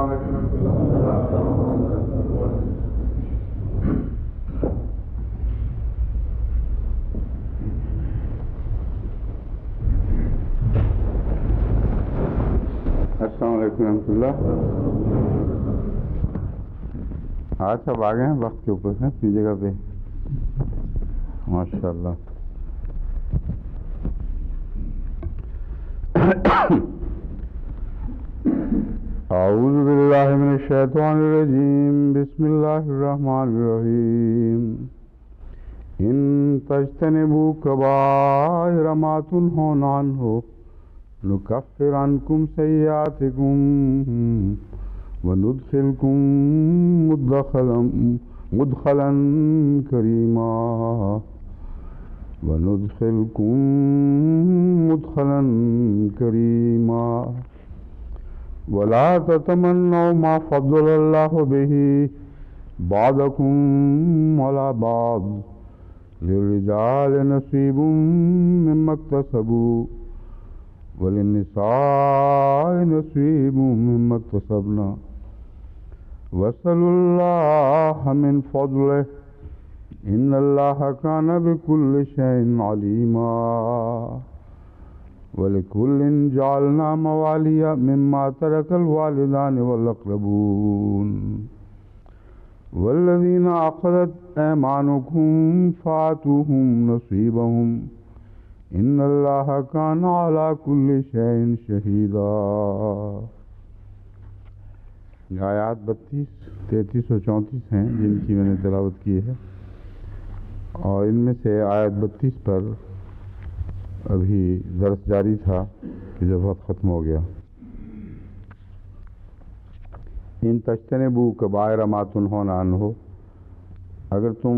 السلام علیکم ورحمۃ اللہ. آج سب آ گئے ہیں وقت کے اوپر سے اپنی جگہ پہ. ماشاء اللہ. اعوذ باللہ من الشیطان الرجیم. بسم اللہ الرحمن الرحیم. ان تجتنبوا کبائر ما تنہون عنہ نکفر عنکم سیئاتکم وندخلکم مدخلا کریما ولا تتمنوا ما فضل اللہ به بعضکم علی بعض للرجال نصیب مما اکتسبوا وَلِلنِّسَاءِ نَصِيبٌ مِّمَّا اكْتَسَبْنَ وَاسْأَلُوا اللَّهَ مِن فَضْلِهِ إِنَّ اللَّهَ كَانَ بِكُلِّ شَيْءٍ عَلِيمًا. وَلِكُلٍّ جَعَلْنَا مَوَالِيَ مِمَّا تَرَكَ الْوَالِدَانِ وَالْأَقْرَبُونَ وَالَّذِينَ عَقَدَتْ أَيْمَانُكُمْ فَآتُوهُمْ نَصِيبَهُمْ ان اللہ کان علی کل شیء شہیدا. آیات 32، 33 اور 34 ہیں جن کی میں نے تلاوت کی ہے، اور ان میں سے آیت 32 پر ابھی درس جاری تھا کہ جب وقت ختم ہو گیا. ان تجتنبوا کبائر ما تنہون عنہ، اگر تم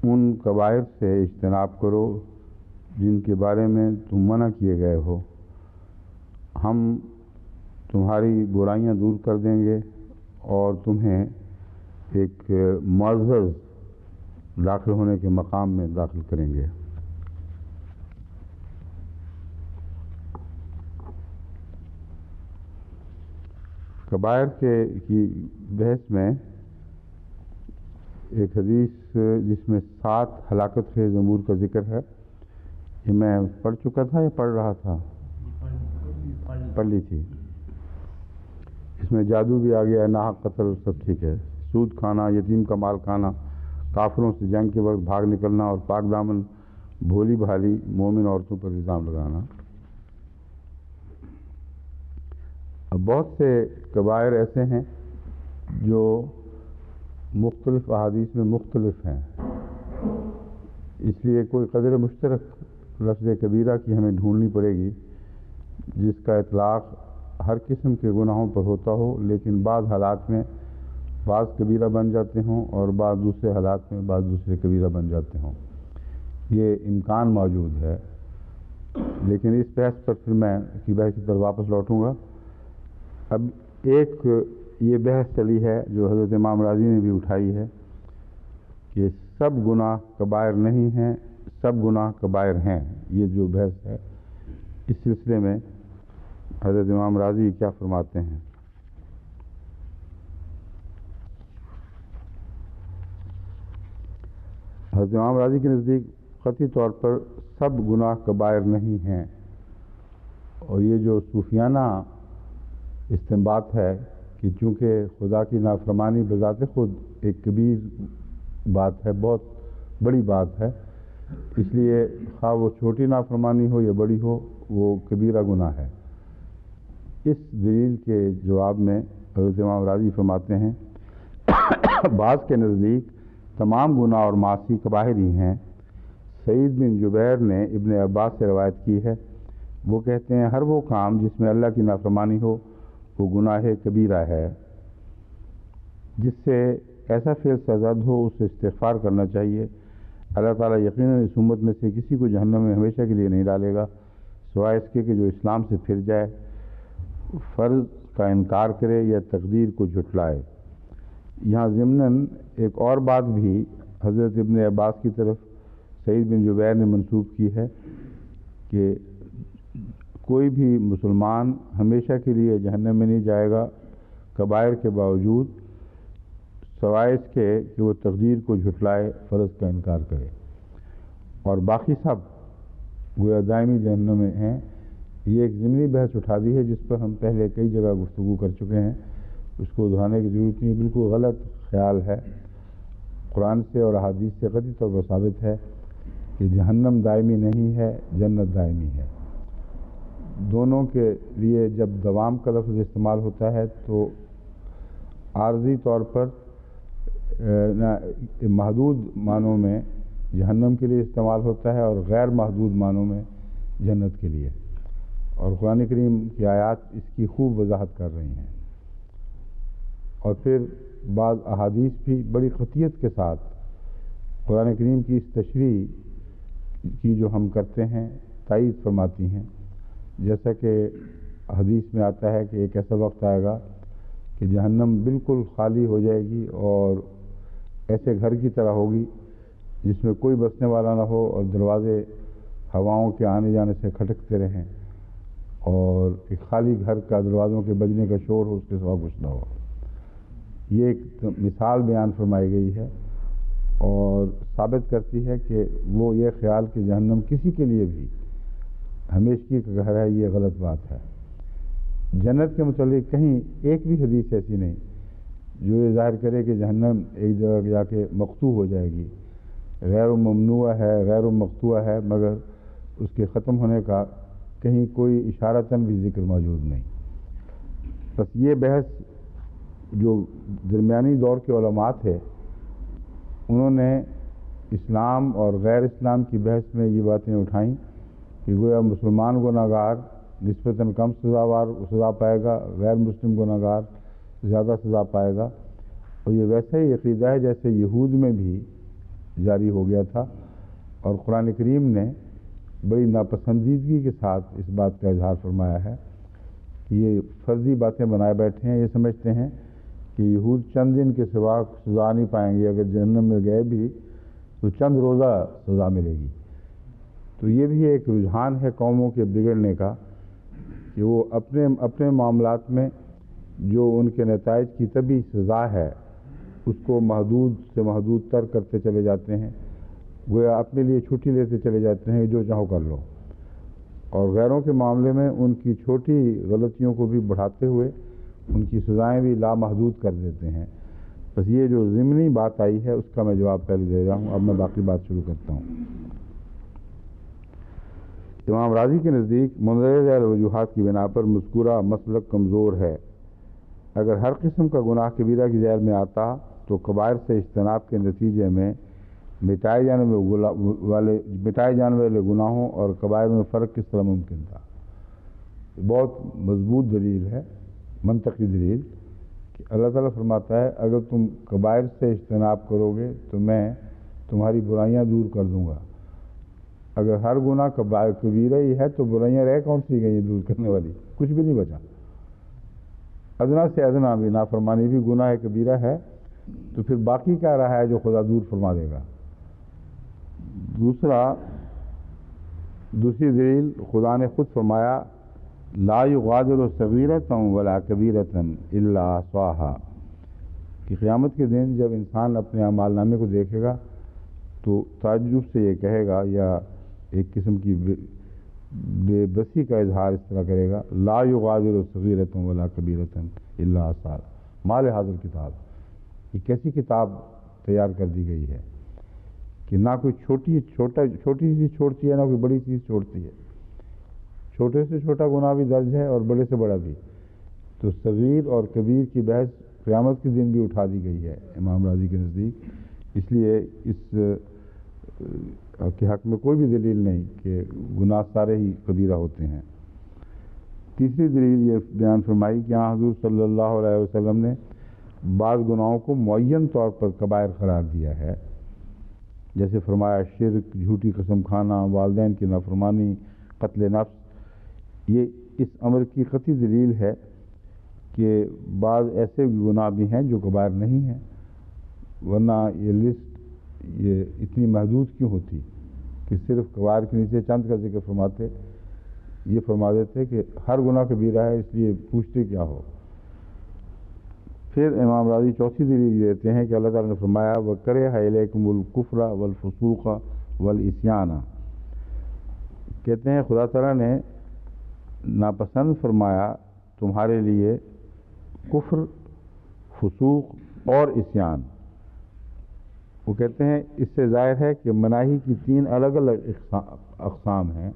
ان کبائر سے اجتناب کرو جن کے بارے میں تم منع کیے گئے ہو، ہم تمہاری برائیاں دور کر دیں گے اور تمہیں ایک معزز داخل ہونے کے مقام میں داخل کریں گے. کبائر کی بحث میں ایک حدیث جس میں 7 ہلاکت خیز امور کا ذکر ہے، یہ میں پڑھ چکا تھا یا پڑھ رہا تھا؟ پڑھ لی تھی. اس میں جادو بھی آ گیا، ناحق قتل سب ٹھیک ہے، سود کھانا، یتیم کا مال کھانا، کافروں سے جنگ کے وقت بھاگ نکلنا، اور پاک دامن بھولی بھالی مومن عورتوں پر الزام لگانا. اب بہت سے کبائر ایسے ہیں جو مختلف احادیث میں مختلف ہیں، اس لیے کوئی قدر مشترک لفظ کبیرہ کی ہمیں ڈھونڈنی پڑے گی جس کا اطلاق ہر قسم کے گناہوں پر ہوتا ہو، لیکن بعض حالات میں بعض کبیرہ بن جاتے ہوں اور بعض دوسرے حالات میں بعض دوسرے کبیرہ بن جاتے ہوں. یہ امکان موجود ہے، لیکن اس بحث پر پھر میں کی بحث کی طرف واپس لوٹوں گا. اب ایک یہ بحث چلی ہے جو حضرت امام راضی نے بھی اٹھائی ہے کہ سب گناہ کبائر نہیں ہیں، سب گناہ کبائر ہیں. یہ جو بحث ہے، اس سلسلے میں حضرت امام راضی کیا فرماتے ہیں؟ حضرت امام راضی کے نزدیک قطعی طور پر سب گناہ کبائر نہیں ہیں، اور یہ جو صوفیانہ استنباط ہے کہ چونکہ خدا کی نافرمانی بذات خود ایک کبیر بات ہے، بہت بڑی بات ہے، اس لیے خواہ وہ چھوٹی نافرمانی ہو یا بڑی ہو، وہ کبیرہ گناہ ہے. اس دلیل کے جواب میں حضرت امام راضی فرماتے ہیں بعض کے نزدیک تمام گناہ اور معاصی کبائر ہی ہیں. سعید بن جبیر نے ابن عباس سے روایت کی ہے، وہ کہتے ہیں ہر وہ کام جس میں اللہ کی نافرمانی ہو وہ گناہ کبیرہ ہے. جس سے ایسا فعل سرزد ہو اسے استغفار کرنا چاہیے. اللہ تعالیٰ یقیناً اس امت میں سے کسی کو جہنم میں ہمیشہ کے لیے نہیں ڈالے گا سوائے اس کے کہ جو اسلام سے پھر جائے، فرض کا انکار کرے یا تقدیر کو جھٹلائے. یہاں ضمناً ایک اور بات بھی حضرت ابن عباس کی طرف سعید بن جبیر نے منسوب کی ہے کہ کوئی بھی مسلمان ہمیشہ کے لیے جہنم میں نہیں جائے گا کبائر کے باوجود سوائے اس کے کہ وہ تقدیر کو جھٹلائے، فرض کا انکار کرے، اور باقی سب گویا دائمی جہنم میں ہیں۔ یہ ایک ضمنی بحث اٹھا دی ہے جس پر ہم پہلے کئی جگہ گفتگو کر چکے ہیں، اس کو دہرانے کی ضرورت نہیں۔ بالکل غلط خیال ہے، قرآن سے اور احادیث سے قطعی طور پر ثابت ہے کہ جہنم دائمی نہیں ہے، جنت دائمی ہے۔ دونوں کے لیے جب دوام کا لفظ استعمال ہوتا ہے تو عارضی طور پر محدود معنوں میں جہنم کے لیے استعمال ہوتا ہے اور غیر محدود معنوں میں جنت کے لیے، اور قرآن کریم کی آیات اس کی خوب وضاحت کر رہی ہیں۔ اور پھر بعض احادیث بھی بڑی قطعیت کے ساتھ قرآن کریم کی اس تشریح کی جو ہم کرتے ہیں تائید فرماتی ہیں، جیسا کہ حدیث میں آتا ہے کہ ایک ایسا وقت آئے گا کہ جہنم بالکل خالی ہو جائے گی اور ایسے گھر کی طرح ہوگی جس میں کوئی بسنے والا نہ ہو، اور دروازے ہواؤں کے آنے جانے سے کھٹکتے رہیں، اور ایک خالی گھر کا دروازوں کے بجنے کا شور ہو، اس کے سوا کچھ نہ ہو۔ یہ ایک مثال بیان فرمائی گئی ہے اور ثابت کرتی ہے کہ وہ یہ خیال کہ جہنم کسی کے لیے بھی ہمیشگی کا گھر ہے، یہ غلط بات ہے۔ جنت کے متعلق کہیں ایک بھی حدیث ایسی نہیں جو یہ ظاہر کرے کہ جہنم ایک جگہ جا کے مقطوع ہو جائے گی، غیر ممنوع ہے، غیر مقطوع ہے، مگر اس کے ختم ہونے کا کہیں کوئی اشارتاً بھی ذکر موجود نہیں۔ بس یہ بحث جو درمیانی دور کے علماء تھے، انہوں نے اسلام اور غیر اسلام کی بحث میں یہ باتیں اٹھائیں کہ گویا مسلمان گناہ گار نسبتاً کم سزا پائے گا، غیر مسلم گناہ گار زیادہ سزا پائے گا، اور یہ ویسا ہی عقیدہ ہے جیسے یہود میں بھی جاری ہو گیا تھا، اور قرآن کریم نے بڑی ناپسندیدگی کے ساتھ اس بات کا اظہار فرمایا ہے کہ یہ فرضی باتیں بنائے بیٹھے ہیں۔ یہ سمجھتے ہیں کہ یہود چند دن کے سوا سزا نہیں پائیں گے، اگر جہنم میں گئے بھی تو چند روزہ سزا ملے گی۔ تو یہ بھی ایک رجحان ہے قوموں کے بگڑنے کا کہ وہ اپنے معاملات میں جو ان کے نتائج کی طبی سزا ہے اس کو محدود سے محدود تر کرتے چلے جاتے ہیں، گویا اپنے لیے چھٹی لیتے چلے جاتے ہیں، جو چاہو کر لو، اور غیروں کے معاملے میں ان کی چھوٹی غلطیوں کو بھی بڑھاتے ہوئے ان کی سزائیں بھی لامحدود کر دیتے ہیں۔ بس یہ جو ضمنی بات آئی ہے اس کا میں جواب پہلے دے رہا ہوں، اب میں باقی بات شروع کرتا ہوں۔ امام راضی کے نزدیک مندرجہ ذیل وجوہات کی بنا پر مذکورہ مسلک کمزور ہے۔ اگر ہر قسم کا گناہ کبیرہ کی ذیل میں آتا تو کبائر سے اجتناب کے نتیجے میں مٹائے جانے والے گناہوں اور کبائر میں فرق کس طرح ممکن تھا؟ بہت مضبوط دلیل ہے، منطقی دلیل، کہ اللہ تعالیٰ فرماتا ہے اگر تم کبائر سے اجتناب کرو گے تو میں تمہاری برائیاں دور کر دوں گا۔ اگر ہر گناہ کبیرہ ہی ہے تو برائیاں رہ کون سی گئی دور کرنے والی؟ کچھ بھی نہیں بچا۔ ادنا سے ادنا بھی نافرمانی بھی گناہ کبیرہ ہے، تو پھر باقی کیا رہا ہے جو خدا دور فرما دے گا؟ دوسری دلیل خدا نے خود فرمایا لا یغادر صغیرۃ ولا کبیرۃ الا احصاها، کہ قیامت کے دن جب انسان اپنے اعمال نامے کو دیکھے گا تو تعجب سے یہ کہے گا، یا ایک قسم کی بے بسی کا اظہار اس طرح کرے گا، لا یغادر صغیرۃ ولا کبیرۃ الا احصاها، مال حاضر کتاب، یہ کیسی کتاب تیار کر دی گئی ہے کہ نہ کوئی چھوٹی چیز چھوڑتی ہے، نہ کوئی بڑی چیز چھوڑتی ہے، چھوٹے سے چھوٹا گناہ بھی درج ہے اور بڑے سے بڑا بھی۔ تو صغیر اور کبیر کی بحث قیامت کے دن بھی اٹھا دی گئی ہے امام راضی کے نزدیک، اس لیے اس کے حق میں کوئی بھی دلیل نہیں کہ گناہ سارے ہی کبیرہ ہوتے ہیں۔ تیسری دلیل یہ بیان فرمائی کہ ہاں حضور صلی اللہ علیہ وسلم نے بعض گناہوں کو معین طور پر کبائر قرار دیا ہے، جیسے فرمایا شرک، جھوٹی قسم کھانا، والدین کی نافرمانی، قتل نفس۔ یہ اس امر کی قطعی دلیل ہے کہ بعض ایسے گناہ بھی ہیں جو کبائر نہیں ہیں، ورنہ یہ لسٹ یہ اتنی محدود کیوں ہوتی کہ صرف کبائر کے نیچے چند کا ذکر فرماتے، یہ فرما دیتے کہ ہر گناہ کبیرہ ہے، اس لیے پوچھتے کیا ہو۔ پھر امام راضی چوتھی دلیل دیتے ہیں کہ اللہ تعالیٰ نے فرمایا وَكَرِهَ إِلَيْكُمُ الْكُفْرَ وَالْفُسُوقَ وَالْعِصْيَانَ، کہتے ہیں خدا تعالیٰ نے ناپسند فرمایا تمہارے لیے کفر، فسوق اور عصیان۔ وہ کہتے ہیں اس سے ظاہر ہے کہ مناہی کی 3 الگ الگ اقسام ہیں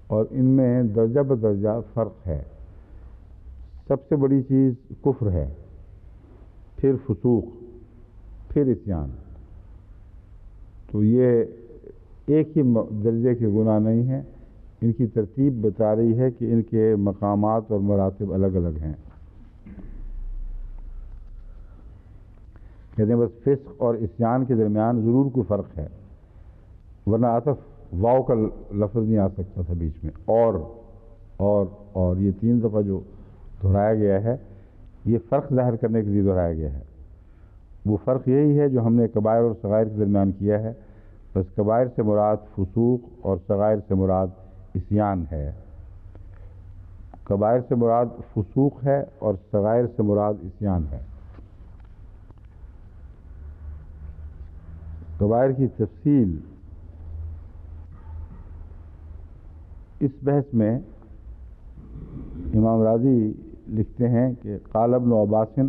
اور ان میں درجہ بدرجہ فرق ہے۔ سب سے بڑی چیز کفر ہے، پھر فسوق، پھر عصیان۔ تو یہ ایک ہی درجے کے گناہ نہیں ہیں، ان کی ترتیب بتا رہی ہے کہ ان کے مقامات اور مراتب الگ الگ ہیں۔ کہتے ہیں بس فسق اور عصیان کے درمیان ضرور کوئی فرق ہے، ورنہ عطف واو کا لفظ نہیں آ سکتا تھا بیچ میں۔ اور یہ 3 دفعہ جو دہرایا گیا ہے یہ فرق ظاہر کرنے کے لیے دہرایا گیا ہے۔ وہ فرق یہی ہے جو ہم نے کبائر اور صغائر کے درمیان کیا ہے، بس کبائر سے مراد فسوق اور صغائر سے مراد عصیان ہے۔ کبائر سے مراد فسوق ہے اور صغائر سے مراد عصیان ہے۔ کبائر کی تفصیل اس بحث میں امام راضی لکھتے ہیں کہ قال ابن عباس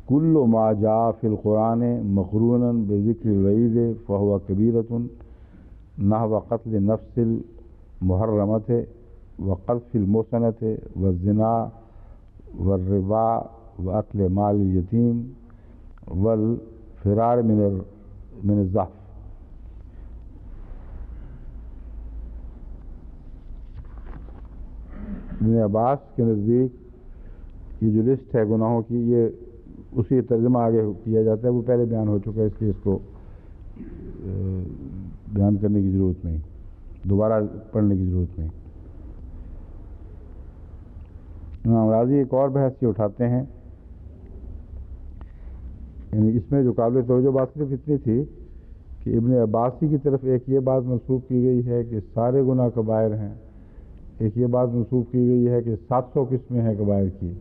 کل ما جاء فی القرآن مقرونا بذکر الوعید فهو کبیرۃ نحو قتل نفس المحرمۃ وقذف المحصنۃ والزنا والربا واکل مال الیتیم والفرار من الزحف۔ ابن عباس کے نزدیک یہ جو لسٹ ہے گناہوں کی، یہ اسی ترجمہ آگے کیا جاتا ہے، وہ پہلے بیان ہو چکا ہے، اس لیے اس کو بیان کرنے کی ضرورت نہیں، دوبارہ پڑھنے کی ضرورت نہیں۔ امام راضی ایک اور بحث یہ اٹھاتے ہیں، یعنی اس میں جو قابل توجہ بات صرف اتنی تھی کہ ابن عباسی کی طرف ایک یہ بات منسوب کی گئی ہے کہ سارے گناہ کبائر ہیں، ایک یہ بات منسوب کی گئی ہے کہ 700 قسمیں ہیں کبائر کی،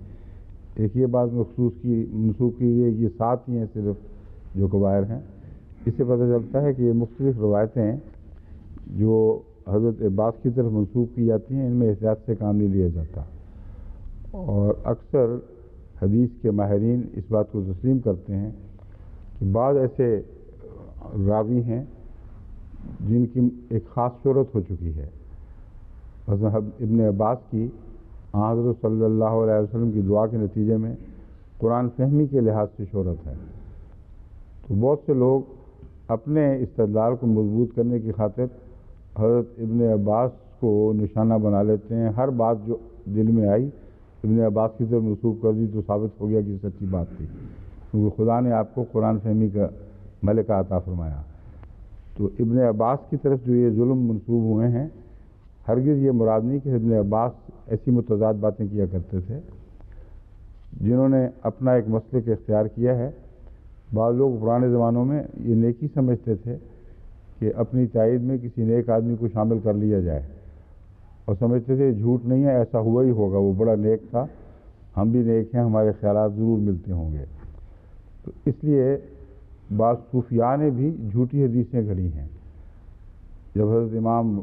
ایک یہ بات منسوب کی گئی ہے کہ یہ 7 ہی ہیں صرف جو کبائر ہیں۔ اس سے پتہ چلتا ہے کہ یہ مختلف روایتیں جو حضرت عباس کی طرف منسوب کی جاتی ہیں ان میں احتیاط سے کام نہیں لیا جاتا، اور اکثر حدیث کے ماہرین اس بات کو تسلیم کرتے ہیں کہ بعض ایسے راوی ہیں جن کی ایک خاص شہرت ہو چکی ہے۔ حضرت ابن عباس کی حضرت صلی اللہ علیہ وسلم کی دعا کے نتیجے میں قرآن فہمی کے لحاظ سے شہرت ہے، تو بہت سے لوگ اپنے استدلال کو مضبوط کرنے کی خاطر حضرت ابن عباس کو نشانہ بنا لیتے ہیں۔ ہر بات جو دل میں آئی ابن عباس کی طرف منسوب کر دی تو ثابت ہو گیا کہ سچی بات تھی، کیونکہ خدا نے آپ کو قرآن فہمی کا ملکہ عطا فرمایا۔ تو ابن عباس کی طرف جو یہ ظلم منسوب ہوئے ہیں، ہرگز یہ مراد نہیں کہ ابن عباس ایسی متضاد باتیں کیا کرتے تھے۔ جنہوں نے اپنا ایک مسلک اختیار کیا ہے، بعض لوگ پرانے زمانوں میں یہ نیکی سمجھتے تھے کہ اپنی تائید میں کسی نیک آدمی کو شامل کر لیا جائے، اور سمجھتے تھے جھوٹ نہیں ہے، ایسا ہوا ہی ہوگا، وہ بڑا نیک تھا، ہم بھی نیک ہیں، ہمارے خیالات ضرور ملتے ہوں گے۔ تو اس لیے بعض صوفیاء نے بھی جھوٹی حدیثیں گھڑی ہیں۔ جب حضرت امام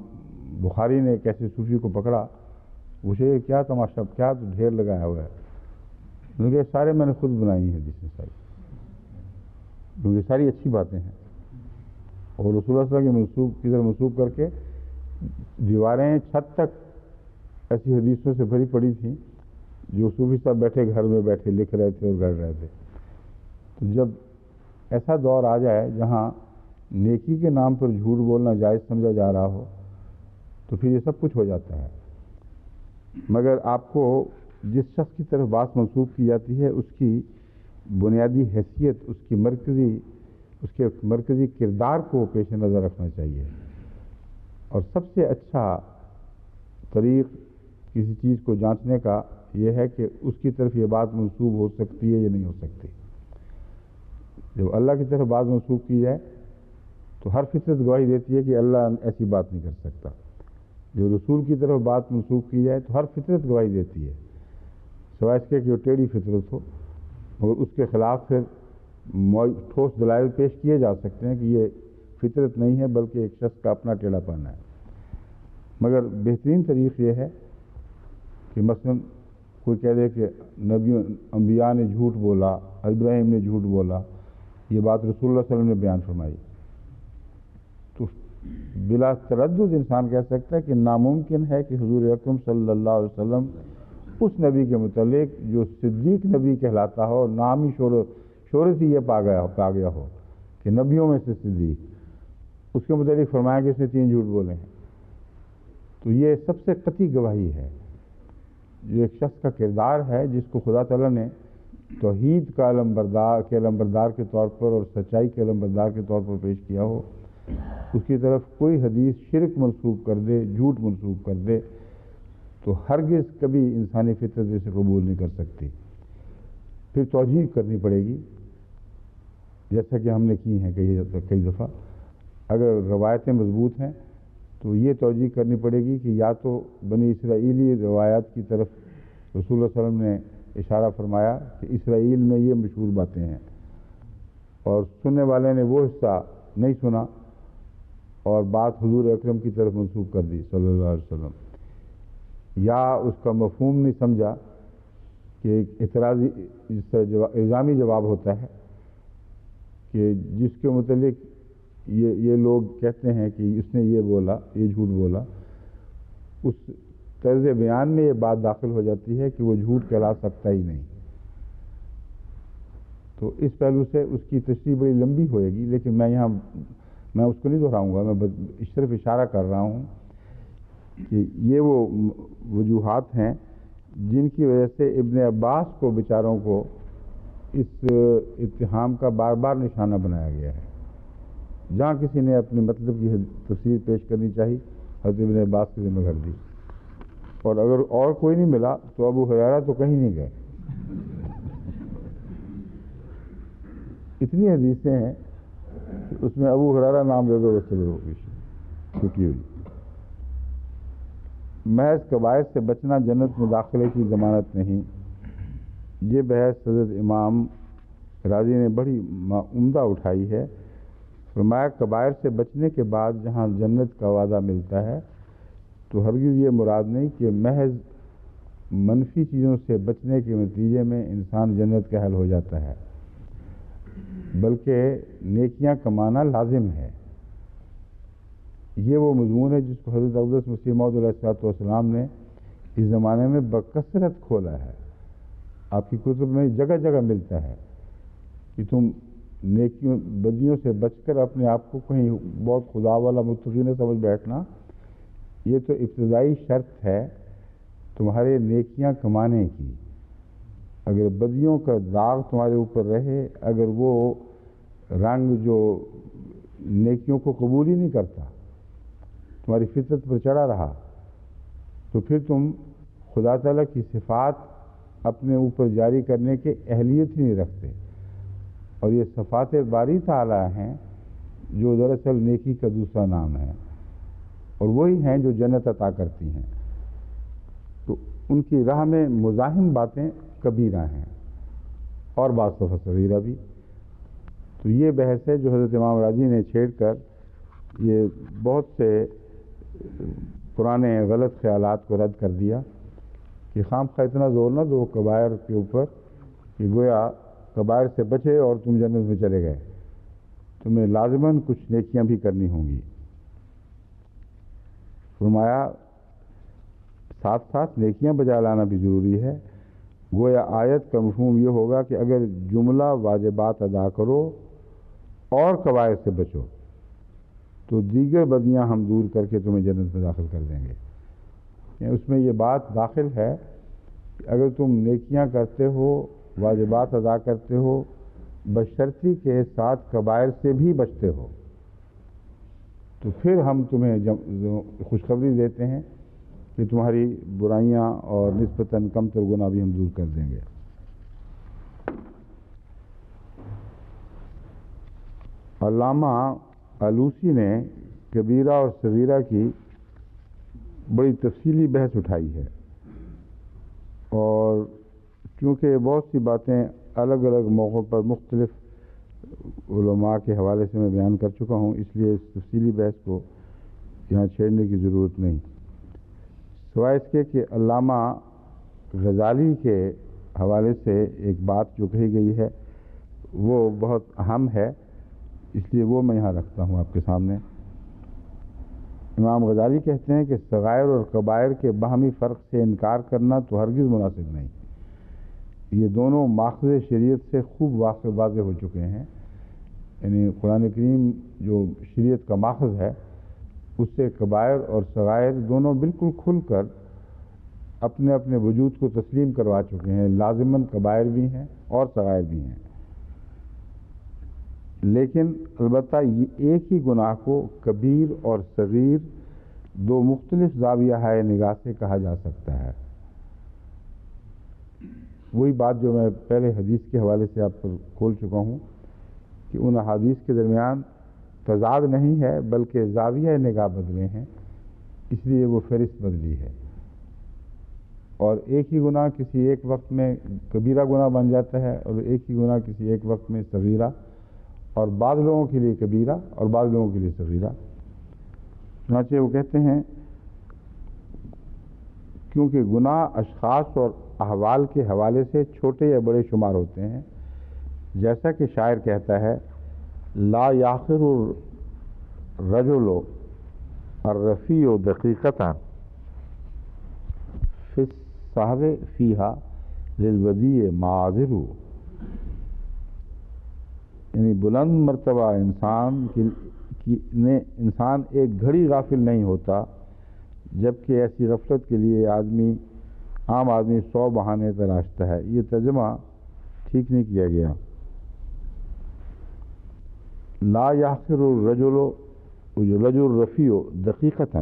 بخاری نے ایک ایسے صوفی کو پکڑا، اسے کیا تماشا، کیا تو ڈھیر لگایا ہوا ہے، کیونکہ سارے میں نے خود بنائی ہیں حدیثیں ساری، کیونکہ ساری اچھی باتیں ہیں، اور رسول اللہ صلی اللہ علیہ وسلم کی طرف منسوب کر کے دیواریں چھت تک ایسی حدیثوں سے بھری پڑی تھیں جو صوفی صاحب بیٹھے گھر میں بیٹھے لکھ رہے تھے اور گڑھ رہے تھے۔ تو جب ایسا دور آ جائے جہاں نیکی کے نام پر جھوٹ بولنا جائز سمجھا جا رہا ہو تو پھر یہ سب کچھ ہو جاتا ہے۔ مگر آپ کو جس شخص کی طرف بات منسوب کی جاتی ہے اس کی بنیادی حیثیت، اس کے مرکزی کردار کو پیش نظر رکھنا چاہیے، اور سب سے اچھا طریق کسی چیز کو جانچنے کا یہ ہے کہ اس کی طرف یہ بات منسوب ہو سکتی ہے یا نہیں ہو سکتی۔ جب اللہ کی طرف بات منسوب کی جائے تو ہر فطرت گواہی دیتی ہے کہ اللہ ایسی بات نہیں کر سکتا۔ جو رسول کی طرف بات منسوب کی جائے تو ہر فطرت گواہی دیتی ہے سوائے اس کے کہ وہ ٹیڑھی فطرت ہو، مگر اس کے خلاف پھر ٹھوس دلائل پیش کیے جا سکتے ہیں کہ یہ فطرت نہیں ہے بلکہ ایک شخص کا اپنا ٹیڑھا پن ہے۔ مگر بہترین طریق یہ ہے کہ مثلا کوئی کہہ دے کہ انبیاء نے جھوٹ بولا، ابراہیم نے جھوٹ بولا، یہ بات رسول اللہ صلی اللہ علیہ وسلم نے بیان فرمائی، تو بلا تردد انسان کہہ سکتا ہے کہ ناممکن ہے کہ حضور اکرم صلی اللہ علیہ وسلم اس نبی کے متعلق جو صدیق نبی کہلاتا ہو، نام ہی شہرت ہی یہ پا گیا ہو کہ نبیوں میں سے صدیق، اس کے متعلق فرمایا کہ اس نے 3 جھوٹ بولے ہیں، تو یہ سب سے قطعی گواہی ہے۔ جو ایک شخص کا کردار ہے جس کو خدا تعالیٰ نے توحید کا علمبردار کے طور پر اور سچائی کے علمبردار کے طور پر پیش کیا ہو، اس کی طرف کوئی حدیث شرک منسوب کر دے، جھوٹ منسوب کر دے، تو ہرگز کبھی انسانی فطرت اسے قبول نہیں کر سکتی، پھر توجیہ کرنی پڑے گی، جیسا کہ ہم نے کی ہیں کئی دفعہ۔ اگر روایتیں مضبوط ہیں تو یہ توجیہ کرنی پڑے گی کہ یا تو بنی اسرائیلی روایات کی طرف رسول اللہ صلی اللہ علیہ وسلم نے اشارہ فرمایا کہ اسرائیل میں یہ مشہور باتیں ہیں، اور سننے والے نے وہ حصہ نہیں سنا اور بات حضور اکرم کی طرف منسوب کر دی صلی اللہ علیہ وسلم، یا اس کا مفہوم نہیں سمجھا کہ ایک اعتراضی الزامی جواب ہوتا ہے کہ جس کے متعلق یہ لوگ کہتے ہیں کہ اس نے یہ بولا، یہ جھوٹ بولا، اس طرز بیان میں یہ بات داخل ہو جاتی ہے کہ وہ جھوٹ کہلا سکتا ہی نہیں۔ تو اس پہلو سے اس کی تشریح بڑی لمبی ہوئے گی، لیکن میں اس کو نہیں دہراؤں گا، میں صرف اشارہ کر رہا ہوں کہ یہ وہ وجوہات ہیں جن کی وجہ سے ابن عباس کو بیچاروں کو اس اتہام کا بار بار نشانہ بنایا گیا ہے۔ جہاں کسی نے اپنے مطلب کی تفسیر پیش کرنی چاہی، حضرت ابن عباس کی ذمہ کر دی، اور اگر اور کوئی نہیں ملا تو ابو ہریرہ تو کہیں نہیں گئے۔ اتنی حدیثیں ہیں کہ اس میں ابو ہریرہ نام دے دو چلو چھٹی ہوئی۔ محض کبائر سے بچنا جنت میں داخلے کی ضمانت نہیں، یہ بحث حضرت امام راضی نے بڑی عمدہ اٹھائی ہے۔ فرمایا کبائر سے بچنے کے بعد جہاں جنت کا وعدہ ملتا ہے تو ہرگز یہ مراد نہیں کہ محض منفی چیزوں سے بچنے کے نتیجے میں انسان جنت کا اہل ہو جاتا ہے، بلکہ نیکیاں کمانا لازم ہے۔ یہ وہ مضمون ہے جس کو حضرت اقدس مسیح موعود علیہ السلام نے اس زمانے میں بکثرت کھولا ہے۔ آپ کی کتب میں جگہ جگہ ملتا ہے کہ تم نیکیوں بدیوں سے بچ کر اپنے آپ کو کہیں بہت خدا والا متقی نہ سمجھ بیٹھنا، یہ تو ابتدائی شرط ہے تمہارے نیکیاں کمانے کی۔ اگر بدیوں کا داغ تمہارے اوپر رہے، اگر وہ رنگ جو نیکیوں کو قبول ہی نہیں کرتا تمہاری فطرت پر چڑھا رہا، تو پھر تم خدا تعالیٰ کی صفات اپنے اوپر جاری کرنے کے اہلیت ہی نہیں رکھتے، اور یہ صفات باری تعالیٰ ہیں جو دراصل نیکی کا دوسرا نام ہے، اور وہی ہیں جو جنت عطا کرتی ہیں۔ تو ان کی راہ میں مزاحم باتیں کبیرہ ہیں اور بعض دفعہ صغیرہ بھی۔ تو یہ بحث ہے جو حضرت امام راضی نے چھیڑ کر یہ بہت سے پرانے غلط خیالات کو رد کر دیا کہ خام خواہ اتنا زور نہ دو کبائر کے اوپر کہ گویا کبائر سے بچے اور تم جنت میں چلے گئے، تمہیں لازماً کچھ نیکیاں بھی کرنی ہوں گی۔ فرمایا ساتھ ساتھ نیکیاں بجا لانا بھی ضروری ہے۔ گویا آیت کا مفہوم یہ ہوگا کہ اگر جملہ واجبات ادا کرو اور کبائر سے بچو تو دیگر بدیاں ہم دور کر کے تمہیں جنت میں داخل کر دیں گے۔ یعنی اس میں یہ بات داخل ہے کہ اگر تم نیکیاں کرتے ہو، واجبات ادا کرتے ہو، بشرطی کے ساتھ کبائر سے بھی بچتے ہو، تو پھر ہم تمہیں خوشخبری دیتے ہیں کہ تمہاری برائیاں اور نسبتاً کمتر گناہ بھی ہم دور کر دیں گے۔ علامہ آلوسی نے کبیرہ اور صغیرہ کی بڑی تفصیلی بحث اٹھائی ہے، اور کیونکہ بہت سی باتیں الگ الگ موقعوں پر مختلف علماء کے حوالے سے میں بیان کر چکا ہوں، اس لیے اس تفصیلی بحث کو یہاں چھیڑنے کی ضرورت نہیں، سوائے اس کے کہ علامہ غزالی کے حوالے سے ایک بات جو کہی گئی ہے وہ بہت اہم ہے، اس لیے وہ میں یہاں رکھتا ہوں آپ کے سامنے۔ امام غزالی کہتے ہیں کہ صغائر اور کبائر کے باہمی فرق سے انکار کرنا تو ہرگز مناسب نہیں، یہ دونوں ماخذ شریعت سے خوب واضح ہو چکے ہیں، یعنی قرآن کریم جو شریعت کا ماخذ ہے اس سے کبائر اور صغائر دونوں بالکل کھل کر اپنے اپنے وجود کو تسلیم کروا چکے ہیں، لازماً کبائر بھی ہیں اور صغائر بھی ہیں، لیکن البتہ یہ ایک ہی گناہ کو کبیر اور صغیر دو مختلف زاویہ نگاہ سے کہا جا سکتا ہے۔ وہی بات جو میں پہلے حدیث کے حوالے سے آپ پر کھول چکا ہوں کہ ان احادیث کے درمیان تضاد نہیں ہے بلکہ زاویہ نگاہ بدلے ہیں، اس لیے وہ فہرست بدلی ہے، اور ایک ہی گناہ کسی ایک وقت میں کبیرہ گناہ بن جاتا ہے اور ایک ہی گناہ کسی ایک وقت میں صغیرہ، اور بعض لوگوں کے لیے کبیرہ اور بعض لوگوں کے لیے صغیرہ۔ چنانچہ وہ کہتے ہیں کیونکہ گناہ اشخاص اور احوال کے حوالے سے چھوٹے یا بڑے شمار ہوتے ہیں، جیسا کہ شاعر کہتا ہے لا یاخر الرجل الرفیع دقیقۃ فی الصحو فیہا للودیع معاذر، یعنی بلند مرتبہ انسان ایک گھڑی غافل نہیں ہوتا، جبکہ ایسی غفلت کے لیے عام آدمی 100 بہانے تراشتا ہے۔ یہ ترجمہ ٹھیک نہیں کیا گیا۔ لا یحقر الرجل الرفیع دقیقۃ،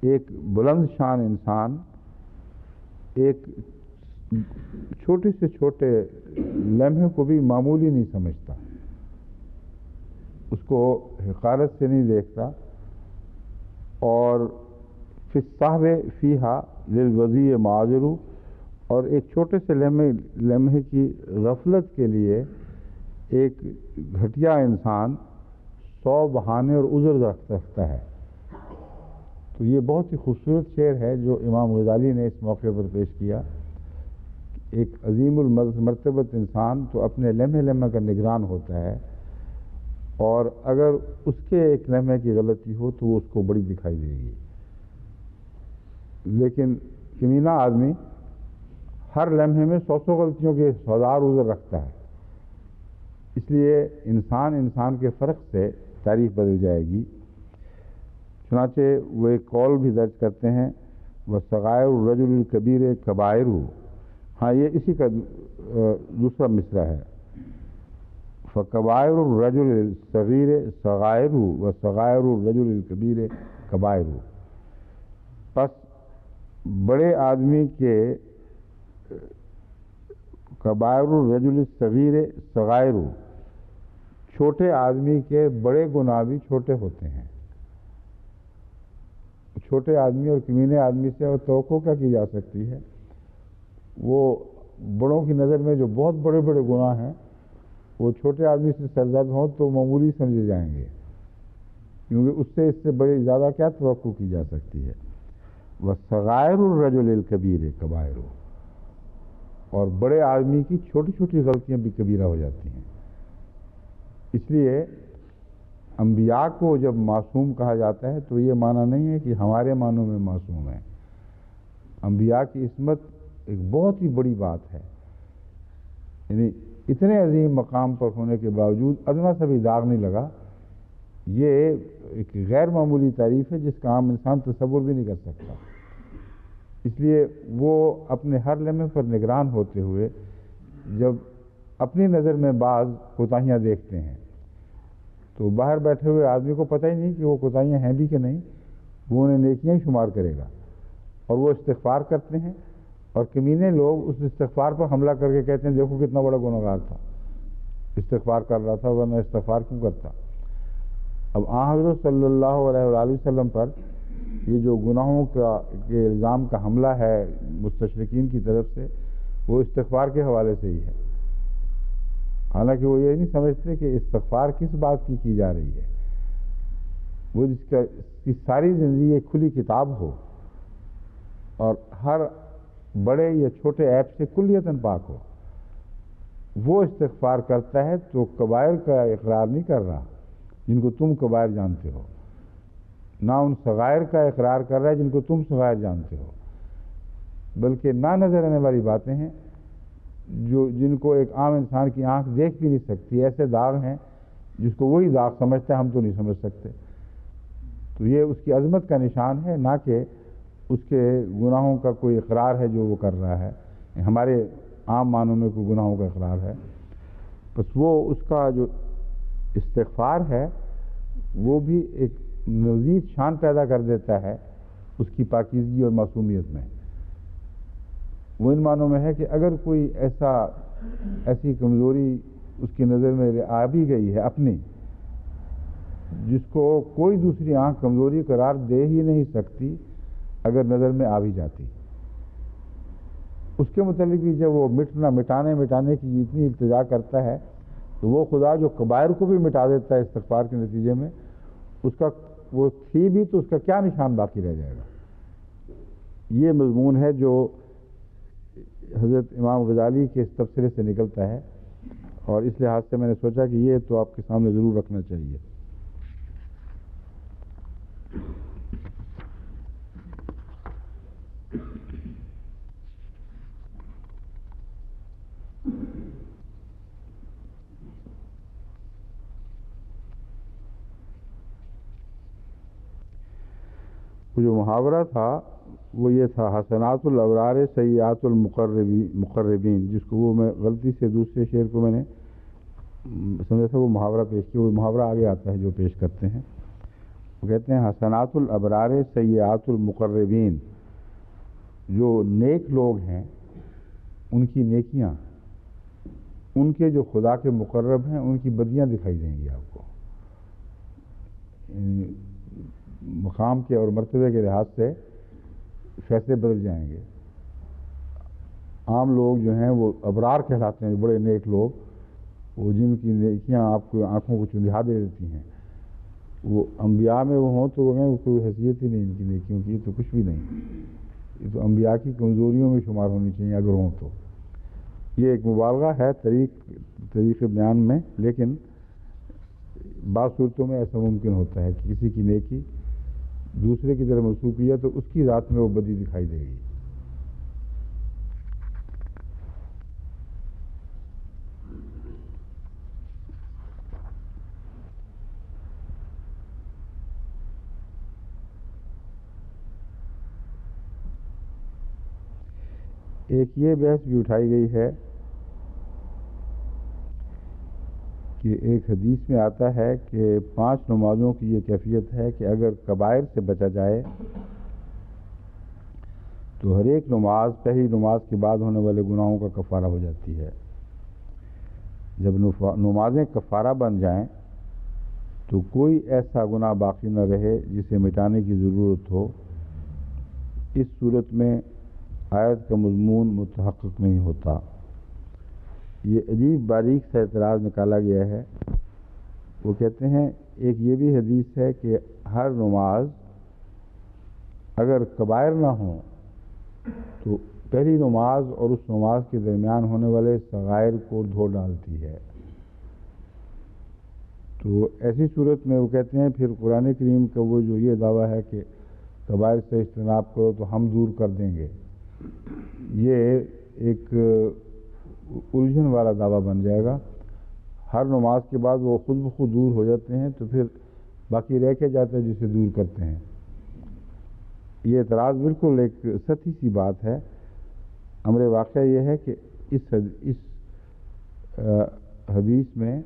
ایک بلند شان انسان ایک چھوٹے سے چھوٹے لمحے کو بھی معمولی نہیں سمجھتا، اس کو حقارت سے نہیں دیکھتا، اور فی الصحو فیہا للودیع معاذر، اور ایک چھوٹے سے لمحے کی غفلت کے لیے ایک گھٹیا انسان 100 بہانے اور عذر رکھتا ہے۔ تو یہ بہت ہی خوبصورت شعر ہے جو امام غزالی نے اس موقع پر پیش کیا۔ ایک عظیم المرتبت انسان تو اپنے لمحے لمحے کا نگران ہوتا ہے، اور اگر اس کے ایک لمحے کی غلطی ہو تو وہ اس کو بڑی دکھائی دے گی، لیکن کمینہ آدمی ہر لمحے میں 100 غلطیوں کے 1000 عذر رکھتا ہے، اس لیے انسان کے فرق سے تاریخ بدل جائے گی۔ چنانچہ وہ ایک قول بھی درج کرتے ہیں وَصَغَائِرُ الرَّجُلِ الْكَبِيرِ كَبَائِرُ، ہاں یہ اسی کا دوسرا مصرع ہے، فَكَبَائِرُ الرَّجُلِ الصَّغِيرِ صَغَائِرُ وَصَغَائِرُ الرَّجُلِ الْكَبِيرِ كَبَائِرُ، پس بڑے آدمی کے کبائر الرجل الصغیر صغائر، چھوٹے آدمی کے بڑے گناہ بھی چھوٹے ہوتے ہیں۔ چھوٹے آدمی اور کمینے آدمی سے اور توقع کیا کی جا سکتی ہے؟ وہ بڑوں کی نظر میں جو بہت بڑے بڑے گناہ ہیں وہ چھوٹے آدمی سے سرزد ہوں تو معمولی سمجھے جائیں گے، کیونکہ اس سے بڑی زیادہ کیا توقع کی جا سکتی ہے۔ وَصَغَائِرُ الرَّجُلِ الْكَبِيرِ كَبَائِرُ، اور بڑے آدمی کی چھوٹی چھوٹی غلطیاں بھی کبیرہ ہو جاتی ہیں۔ اس لیے انبیاء کو جب معصوم کہا جاتا ہے تو یہ معنی نہیں ہے کہ ہمارے معنوں میں معصوم ہیں، انبیاء کی عصمت ایک بہت ہی بڑی بات ہے، یعنی اتنے عظیم مقام پر ہونے کے باوجود ادنا سا بھی داغ نہیں لگا، یہ ایک غیر معمولی تعریف ہے جس کا عام انسان تصور بھی نہیں کر سکتا۔ اس لیے وہ اپنے ہر لمحے پر نگران ہوتے ہوئے جب اپنی نظر میں بعض کوتاہیاں دیکھتے ہیں تو باہر بیٹھے ہوئے آدمی کو پتہ ہی نہیں کہ وہ کوتاہیاں ہیں بھی کہ نہیں، وہ انہیں نیکیاں ہی شمار کرے گا، اور وہ استغفار کرتے ہیں، اور کمینے لوگ اس استغفار پر حملہ کر کے کہتے ہیں دیکھو کتنا بڑا گنہگار تھا، استغفار کر رہا تھا ورنہ استغفار کیوں کرتا۔ اب حضرت صلی اللہ علیہ وآلہ وسلم پر یہ جو گناہوں کے الزام کا حملہ ہے مستشرقین کی طرف سے، وہ استغفار کے حوالے سے ہی ہے، حالانکہ وہ یہ نہیں سمجھتے کہ استغفار کس بات کی جا رہی ہے۔ وہ جس کی ساری زندگی ایک کھلی کتاب ہو اور ہر بڑے یا چھوٹے عیب سے کلیتاً پاک ہو، وہ استغفار کرتا ہے تو کبائر کا اقرار نہیں کر رہا جن کو تم کبائر جانتے ہو، نہ ان صغائر کا اقرار کر رہا ہے جن کو تم صغائر جانتے ہو، بلکہ نہ نظر آنے والی باتیں ہیں جن کو ایک عام انسان کی آنکھ دیکھ بھی نہیں سکتی، ایسے داغ ہیں جس کو وہی داغ سمجھتا ہے، ہم تو نہیں سمجھ سکتے۔ تو یہ اس کی عظمت کا نشان ہے، نہ کہ اس کے گناہوں کا کوئی اقرار ہے جو وہ کر رہا ہے۔ ہمارے عام معنوں میں کوئی گناہوں کا اقرار ہے، بس وہ اس کا جو استغفار ہے وہ بھی ایک مزید شان پیدا کر دیتا ہے اس کی پاکیزگی اور معصومیت میں۔ وہ ان معنوں میں ہے کہ اگر کوئی ایسی کمزوری اس کی نظر میں آ بھی گئی ہے اپنی، جس کو کوئی دوسری آنکھ کمزوری قرار دے ہی نہیں سکتی، اگر نظر میں آ بھی جاتی، اس کے متعلق بھی جب وہ مٹانے کی اتنی التجا کرتا ہے تو وہ خدا جو کبائر کو بھی مٹا دیتا ہے استغفار کے نتیجے میں، اس کا وہ تھی بھی تو اس کا کیا نشان باقی رہ جائے گا۔ یہ مضمون ہے جو حضرت امام غزالی کے اس تبصرے سے نکلتا ہے، اور اس لحاظ سے میں نے سوچا کہ یہ تو آپ کے سامنے ضرور رکھنا چاہیے۔ وہ جو محاورہ تھا وہ یہ تھا، حسنات الابرار سیئات المقربین، جس کو وہ میں غلطی سے دوسرے شعر کو میں نے سمجھا تھا وہ محاورہ پیش کیا، وہ محاورہ آگے آتا ہے جو پیش کرتے ہیں۔ وہ کہتے ہیں حسنات الابرار سیئات المقربین، جو نیک لوگ ہیں ان کی نیکیاں، ان کے جو خدا کے مقرب ہیں ان کی بدیاں دکھائی دیں گی آپ کو، مقام کے اور مرتبے کے لحاظ سے فیصلے بدل جائیں گے۔ عام لوگ جو ہیں وہ ابرار کہلاتے ہیں، بڑے نیک لوگ، وہ جن کی نیکیاں آپ کو آنکھوں کو چندھا دے دیتی ہیں، وہ انبیاء میں وہ ہوں تو وہ کوئی حیثیت ہی نہیں ان کی نیکیوں کی، تو کچھ بھی نہیں، یہ تو انبیاء کی کمزوریوں میں شمار ہونی چاہیے اگر ہوں تو۔ یہ ایک مبالغہ ہے طریق بیان میں، لیکن بعض صورتوں میں ایسا ممکن ہوتا ہے کہ کسی کی نیکی دوسرے کی طرف منسوب کی ہے تو اس کی ذات میں وہ بدی دکھائی دے گی۔ ایک یہ بحث بھی اٹھائی گئی ہے کہ ایک حدیث میں آتا ہے کہ 5 نمازوں کی یہ کیفیت ہے کہ اگر کبائر سے بچا جائے تو ہر ایک نماز پہلی نماز کے بعد ہونے والے گناہوں کا کفارہ ہو جاتی ہے۔ جب نمازیں کفارہ بن جائیں تو کوئی ایسا گناہ باقی نہ رہے جسے مٹانے کی ضرورت ہو۔ اس صورت میں آیت کا مضمون متحقق نہیں ہوتا۔ یہ عجیب باریک سا اعتراض نکالا گیا ہے۔ وہ کہتے ہیں ایک یہ بھی حدیث ہے کہ ہر نماز اگر کبائر نہ ہوں تو پہلی نماز اور اس نماز کے درمیان ہونے والے صغائر کو دھو ڈالتی ہے۔ تو ایسی صورت میں وہ کہتے ہیں پھر قرآن کریم کا وہ جو یہ دعویٰ ہے کہ کبائر سے اجتناب کرو تو ہم دور کر دیں گے، یہ ایک الجھن والا دعویٰ بن جائے گا۔ ہر نماز کے بعد وہ خود بخود دور ہو جاتے ہیں تو پھر باقی رہ کے جاتا ہے جسے دور کرتے ہیں۔ یہ اعتراض بالکل ایک سطحی سی بات ہے۔ امر واقعہ یہ ہے کہ اس حدیث میں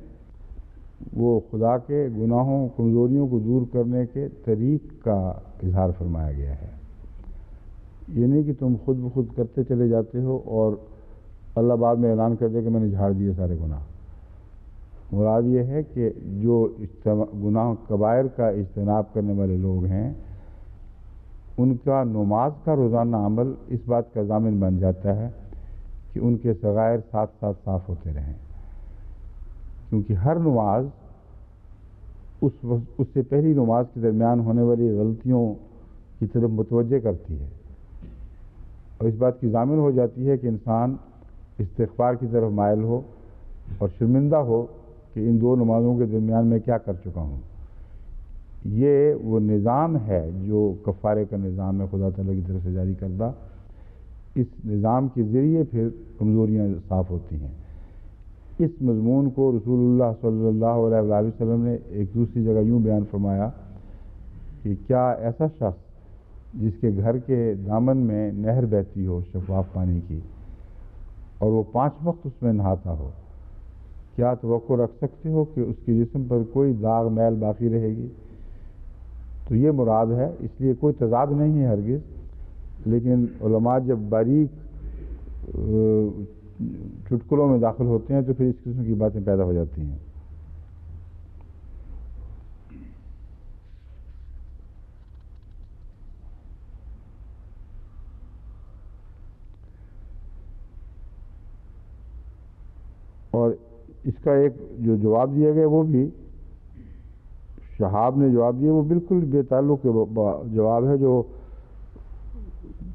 وہ خدا کے گناہوں کمزوریوں کو دور کرنے کے طریق کا اظہار فرمایا گیا ہے۔ یہ نہیں کہ تم خود بخود کرتے چلے جاتے ہو اور اللہ بعد میں اعلان کر دے کہ میں نے جھاڑ دیے سارے گناہ۔ مراد یہ ہے کہ جو گناہ کبائر کا اجتناب کرنے والے لوگ ہیں ان کا نماز کا روزانہ عمل اس بات کا ضامن بن جاتا ہے کہ ان کے صغائر ساتھ ساتھ صاف ہوتے رہیں، کیونکہ ہر نماز اس سے پہلی نماز کے درمیان ہونے والی غلطیوں کی طرف متوجہ کرتی ہے، اور اس بات کی ضامن ہو جاتی ہے کہ انسان استغفار کی طرف مائل ہو اور شرمندہ ہو کہ ان دو نمازوں کے درمیان میں کیا کر چکا ہوں۔ یہ وہ نظام ہے جو کفارے کا نظام ہے خدا تعالیٰ کی طرف سے جاری کردہ، اس نظام کے ذریعے پھر کمزوریاں صاف ہوتی ہیں۔ اس مضمون کو رسول اللہ صلی اللہ علیہ وآلہ وسلم نے ایک دوسری جگہ یوں بیان فرمایا کہ کیا ایسا شخص جس کے گھر کے دامن میں نہر بہتی ہو شفاف پانی کی اور وہ 5 وقت اس میں نہاتا ہو، کیا توقع رکھ سکتے ہو کہ اس کے جسم پر کوئی داغ میل باقی رہے گی؟ تو یہ مراد ہے، اس لیے کوئی تضاد نہیں ہے ہرگز، لیکن علماء جب باریک چٹکلوں میں داخل ہوتے ہیں تو پھر اس قسم کی باتیں پیدا ہو جاتی ہیں۔ اور اس کا ایک جو جواب دیا گیا وہ بھی شہاب نے جواب دیا، وہ بالکل بے تعلق جواب ہے جو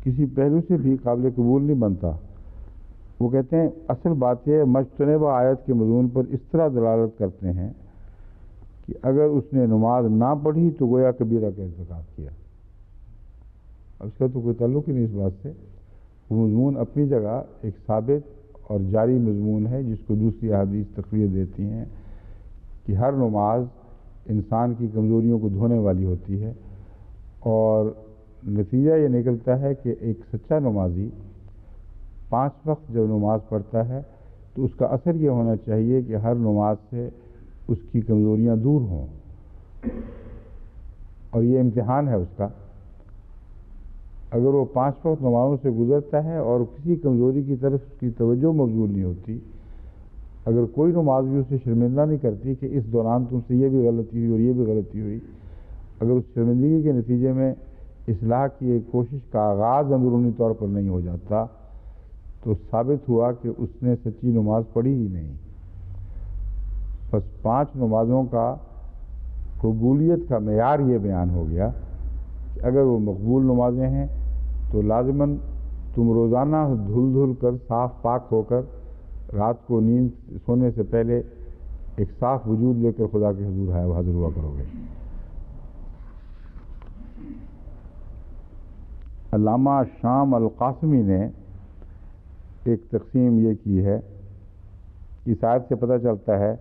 کسی پہلو سے بھی قابل قبول نہیں بنتا۔ وہ کہتے ہیں اصل بات یہ مجتنبہ آیت کے مضمون پر اس طرح دلالت کرتے ہیں کہ اگر اس نے نماز نہ پڑھی تو گویا کبیرہ کا ارتکاب کیا۔ اب اس کا تو کوئی تعلق ہی نہیں اس بات سے، وہ مضمون اپنی جگہ ایک ثابت اور جاری مضمون ہے جس کو دوسری احادیث تقویت دیتی ہیں کہ ہر نماز انسان کی کمزوریوں کو دھونے والی ہوتی ہے، اور نتیجہ یہ نکلتا ہے کہ ایک سچا نمازی 5 وقت جب نماز پڑھتا ہے تو اس کا اثر یہ ہونا چاہیے کہ ہر نماز سے اس کی کمزوریاں دور ہوں، اور یہ امتحان ہے اس کا۔ اگر وہ 5 وقت نمازوں سے گزرتا ہے اور کسی کمزوری کی طرف اس کی توجہ مبذول نہیں ہوتی، اگر کوئی نماز بھی اسے شرمندہ نہیں کرتی کہ اس دوران تم سے یہ بھی غلطی ہوئی اور یہ بھی غلطی ہوئی، اگر اس شرمندگی کے نتیجے میں اصلاح کی ایک کوشش کا آغاز اندرونی طور پر نہیں ہو جاتا تو ثابت ہوا کہ اس نے سچی نماز پڑھی ہی نہیں۔ بس 5 نمازوں کا قبولیت کا معیار یہ بیان ہو گیا کہ اگر وہ مقبول نمازیں ہیں تو لازماً تم روزانہ دھل دھل کر صاف پاک ہو کر رات کو نیند سونے سے پہلے ایک صاف وجود لے کر خدا کے حضور حاضر ہوا کرو گے۔ علامہ شام القاسمی نے ایک تقسیم یہ کی ہے، اس آیت سے پتہ چلتا ہے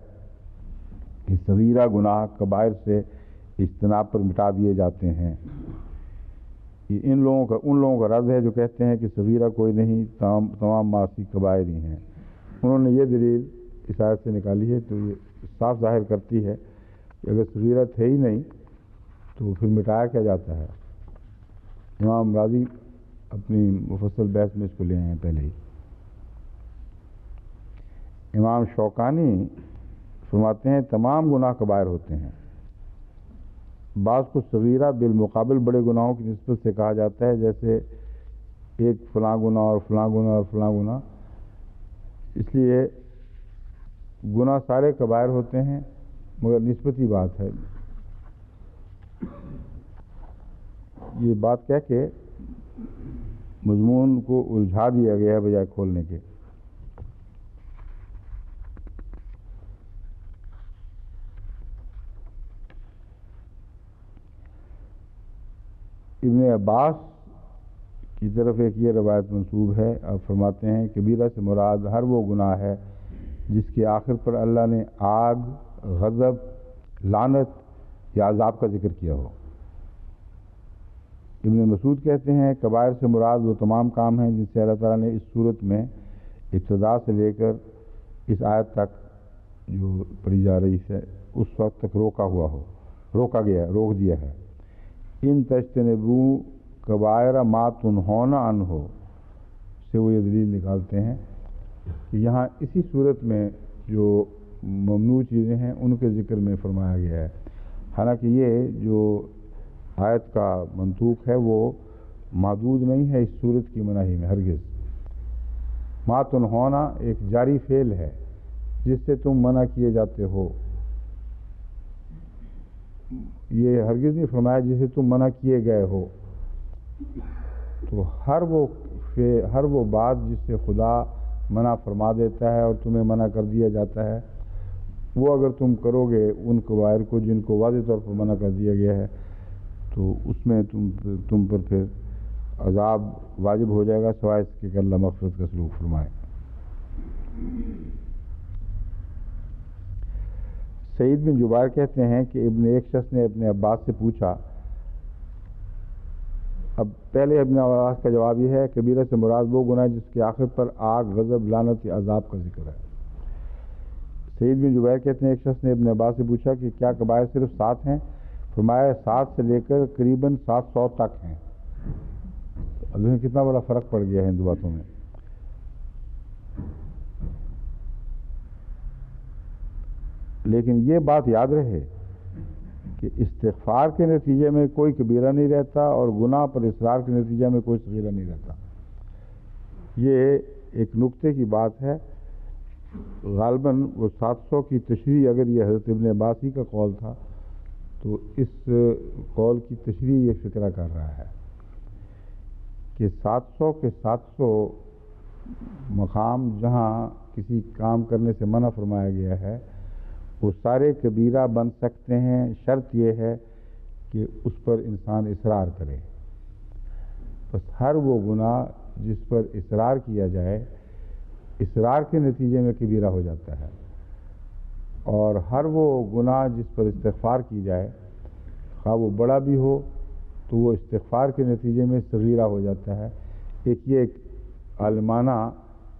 کہ صغیرہ گناہ کبائر سے اجتناب پر مٹا دیے جاتے ہیں۔ یہ ان لوگوں کا رد ہے جو کہتے ہیں کہ صغیرہ کوئی نہیں، تمام معاصی کبائر ہی ہیں۔ انہوں نے یہ دلیل اس آیت سے نکالی ہے تو یہ صاف ظاہر کرتی ہے کہ اگر صغیرت ہے ہی نہیں تو پھر مٹایا کیا جاتا ہے۔ امام راضی اپنی مفصل بحث میں اس کو لے آئے ہیں پہلے ہی۔ امام شوکانی فرماتے ہیں تمام گناہ کبائر ہوتے ہیں، بعض کو صغیرہ بالمقابل بڑے گناہوں کی نسبت سے کہا جاتا ہے، جیسے ایک فلاں گناہ اور فلاں گناہ اور فلاں گناہ۔ اس لیے گناہ سارے کبائر ہوتے ہیں، مگر نسبتی بات ہے۔ یہ بات کہہ کے مضمون کو الجھا دیا گیا ہے بجائے کھولنے کے۔ ابن عباس کی طرف ایک یہ روایت منسوب ہے، آپ فرماتے ہیں کبیرہ سے مراد ہر وہ گناہ ہے جس کے آخر پر اللہ نے آگ، غضب، لعنت یا عذاب کا ذکر کیا ہو۔ ابن مسعود کہتے ہیں کبائر سے مراد وہ تمام کام ہیں جن سے اللہ تعالیٰ نے اس صورت میں ابتدا سے لے کر اس آیت تک جو پڑھی جا رہی ہے اس وقت تک روک دیا ہے۔ ان تجتنبوا کبائر ما تنہون عنہ سے وہ یہ دلیل نکالتے ہیں کہ یہاں اسی صورت میں جو ممنوع چیزیں ہیں ان کے ذکر میں فرمایا گیا ہے، حالانکہ یہ جو آیت کا منطوق ہے وہ محدود نہیں ہے اس صورت کی مناہی میں ہرگز۔ ما تنہونا ایک جاری فعل ہے جس سے تم منع کیے جاتے ہو، یہ ہرگز نہیں فرمایا جسے تم منع کیے گئے ہو۔ تو ہر وہ بات جس سے خدا منع فرما دیتا ہے اور تمہیں منع کر دیا جاتا ہے، وہ اگر تم کرو گے ان کبائر کو جن کو واضح طور پر منع کر دیا گیا ہے، تو اس میں تم پر پھر عذاب واجب ہو جائے گا، سوائے اس کے کہ اللہ مغفرت کا سلوک فرمائے۔ سعید بن جبیر کہتے ہیں کہ ایک شخص نے ابن عباس سے پوچھا، اب پہلے ابن عباس کا جواب یہ ہے کبیرہ سے مراد وہ گناہ ہے جس کے آخر پر آگ، غضب، لعنت یا عذاب کا ذکر ہے۔ سعید بن جبیر کہتے ہیں ایک شخص نے ابن عباس سے پوچھا کہ کیا کبائر صرف 7 ہیں؟ فرمایا 7 سے لے کر قریباً 700 تک ہیں۔ اب دیکھیں کتنا بڑا فرق پڑ گیا ہے ان دو باتوں میں۔ لیکن یہ بات یاد رہے کہ استغفار کے نتیجے میں کوئی کبیرہ نہیں رہتا اور گناہ پر اصرار کے نتیجے میں کوئی صغیرہ نہیں رہتا۔ یہ ایک نقطے کی بات ہے۔ غالباً وہ 700 کی تشریح، اگر یہ حضرت ابن عباس ہی کا قول تھا تو اس قول کی تشریح یہ فکرہ کر رہا ہے کہ 700 کے 700 مقام جہاں کسی کام کرنے سے منع فرمایا گیا ہے وہ سارے کبیرہ بن سکتے ہیں، شرط یہ ہے کہ اس پر انسان اصرار کرے۔ بس ہر وہ گناہ جس پر اصرار کیا جائے، اصرار کے نتیجے میں کبیرہ ہو جاتا ہے، اور ہر وہ گناہ جس پر استغفار کی جائے، خواہ وہ بڑا بھی ہو تو وہ استغفار کے نتیجے میں صغیرہ ہو جاتا ہے۔ یہ ایک عالمانہ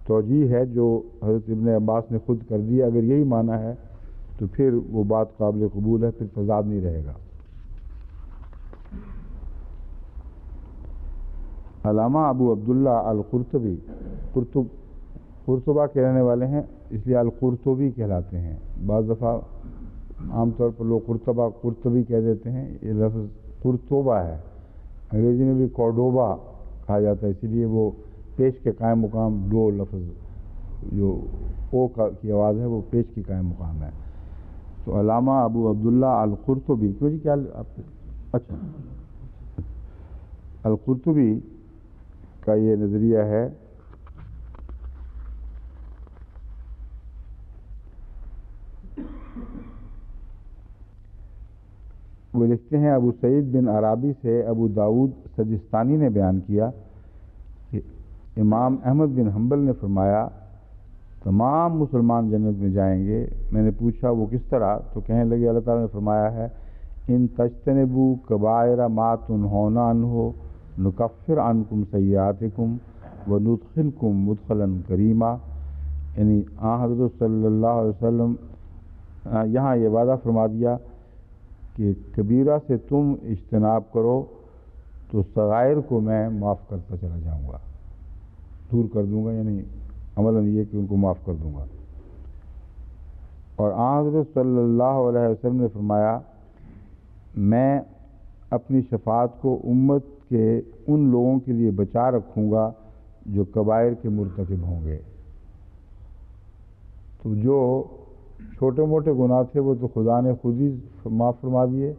توجیہ ہے جو حضرت ابن عباس نے خود کر دی۔ اگر یہی معنی ہے تو پھر وہ بات قابل قبول ہے، پھر تضاد نہیں رہے گا۔ علامہ ابو عبداللہ القرطبی، قرطبہ کے رہنے والے ہیں اس لیے القرطبی کہلاتے ہیں۔ بعض دفعہ عام طور پر لوگ قرطبی کہہ دیتے ہیں، یہ لفظ قرطبہ ہے، انگریزی میں بھی کورڈوبا کہا جاتا ہے، اسی لیے وہ پیش کے قائم مقام دو لفظ جو او کی آواز ہے وہ پیش کی قائم مقام ہے۔ تو علامہ ابو عبداللہ القرطبی، کیوں جی کیا آپ، اچھا، القرطبی کا یہ نظریہ ہے وہ لکھتے ہیں ابو سعید بن عرابی سے ابو داود سجستانی نے بیان کیا کہ امام احمد بن حنبل نے فرمایا تمام مسلمان جنت میں جائیں گے۔ میں نے پوچھا وہ کس طرح؟ تو کہنے لگے اللہ تعالیٰ نے فرمایا ہے ان تجتنبوا کبائر ما تنہون عنہ نکفر عنکم سیئاتکم وندخلکم مدخلا کریما، یعنی حضرت صلی اللہ علیہ وسلم یہاں یہ وعدہ فرما دیا کہ کبیرہ سے تم اجتناب کرو تو صغائر کو میں معاف کرتا چلا جاؤں گا، دور کر دوں گا، یعنی عملاً یہ کہ ان کو معاف کر دوں گا۔ اور حضرت صلی اللہ علیہ وسلم نے فرمایا میں اپنی شفاعت کو امت کے ان لوگوں کے لیے بچا رکھوں گا جو کبائر کے مرتکب ہوں گے۔ تو جو چھوٹے موٹے گناہ تھے وہ تو خدا نے خود ہی معاف فرما دیے،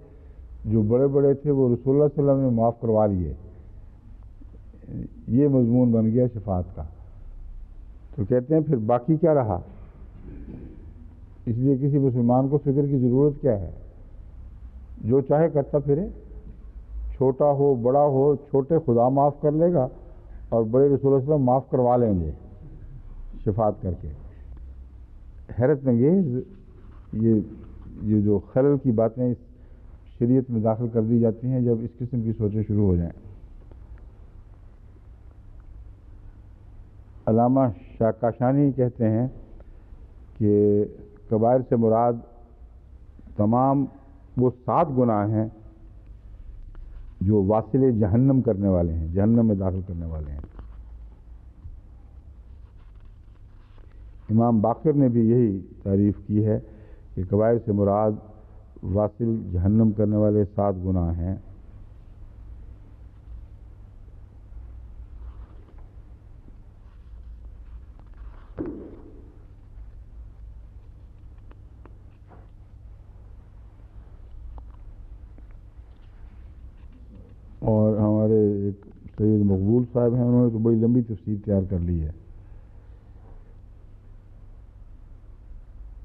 جو بڑے بڑے تھے وہ رسول اللہ صلی اللہ علیہ وسلم نے معاف کروا لیے۔ یہ مضمون بن گیا شفاعت کا۔ تو کہتے ہیں پھر باقی کیا رہا؟ اس لیے کسی مسلمان کو فکر کی ضرورت کیا ہے؟ جو چاہے کرتا پھرے، چھوٹا ہو بڑا ہو، چھوٹے خدا معاف کر لے گا اور بڑے رسول اللہ صلی اللہ علیہ وسلم معاف کروا لیں گے شفاعت کر کے۔ حیرت انگیز یہ جو خلل کی باتیں اس شریعت میں داخل کر دی جاتی ہیں جب اس قسم کی سوچیں شروع ہو جائیں۔ علامہ شاکاشانی کہتے ہیں کہ کبائر سے مراد تمام وہ 7 گناہ ہیں جو واصل جہنم کرنے والے ہیں، جہنم میں داخل کرنے والے ہیں۔ امام باقر نے بھی یہی تعریف کی ہے کہ کبائر سے مراد واصل جہنم کرنے والے 7 گناہ ہیں۔ لمبی تفسیر تیار کر لی ہے.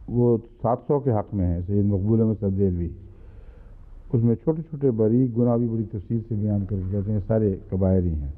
وہ 700 کے حق میں ہے سید مقبول احمد صاحب دہلوی. اس میں چھوٹے چھوٹے باریک گناہ بھی بڑی تفصیل سے بیان کر کے کہتے ہیں سارے کبائر ہی ہیں.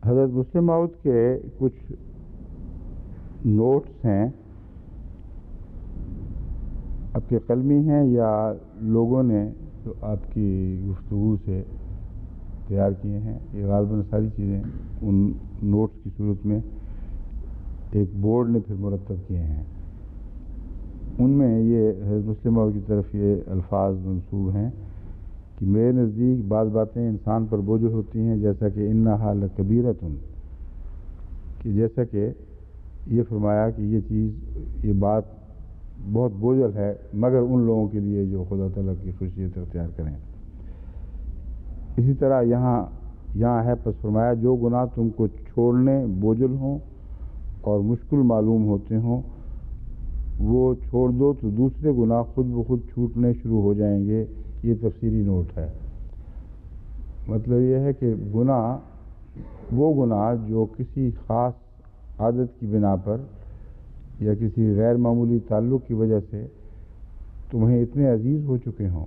حضرت مسلم موعود کے کچھ نوٹس ہیں، آپ کے قلمی ہیں یا لوگوں نے جو آپ کی گفتگو سے تیار کیے ہیں. یہ غالباً ساری چیزیں ان نوٹس کی صورت میں ایک بورڈ نے پھر مرتب کیے ہیں. ان میں یہ حضرت مسلم موعود کی طرف یہ الفاظ منسوب ہیں کہ میرے نزدیک بعض باتیں انسان پر بوجھل ہوتی ہیں، جیسا کہ انہا لکبیرۃ، کہ جیسا کہ یہ فرمایا کہ یہ چیز، یہ بات بہت بوجھل ہے مگر ان لوگوں کے لیے جو خدا تعالیٰ کی خشیت اختیار کریں. اسی طرح یہاں ہے پس فرمایا جو گناہ تم کو چھوڑنے بوجھل ہوں اور مشکل معلوم ہوتے ہوں وہ چھوڑ دو تو دوسرے گناہ خود بخود چھوٹنے شروع ہو جائیں گے. یہ تفسیری نوٹ ہے. مطلب یہ ہے کہ وہ گناہ جو کسی خاص عادت کی بنا پر یا کسی غیر معمولی تعلق کی وجہ سے تمہیں اتنے عزیز ہو چکے ہوں،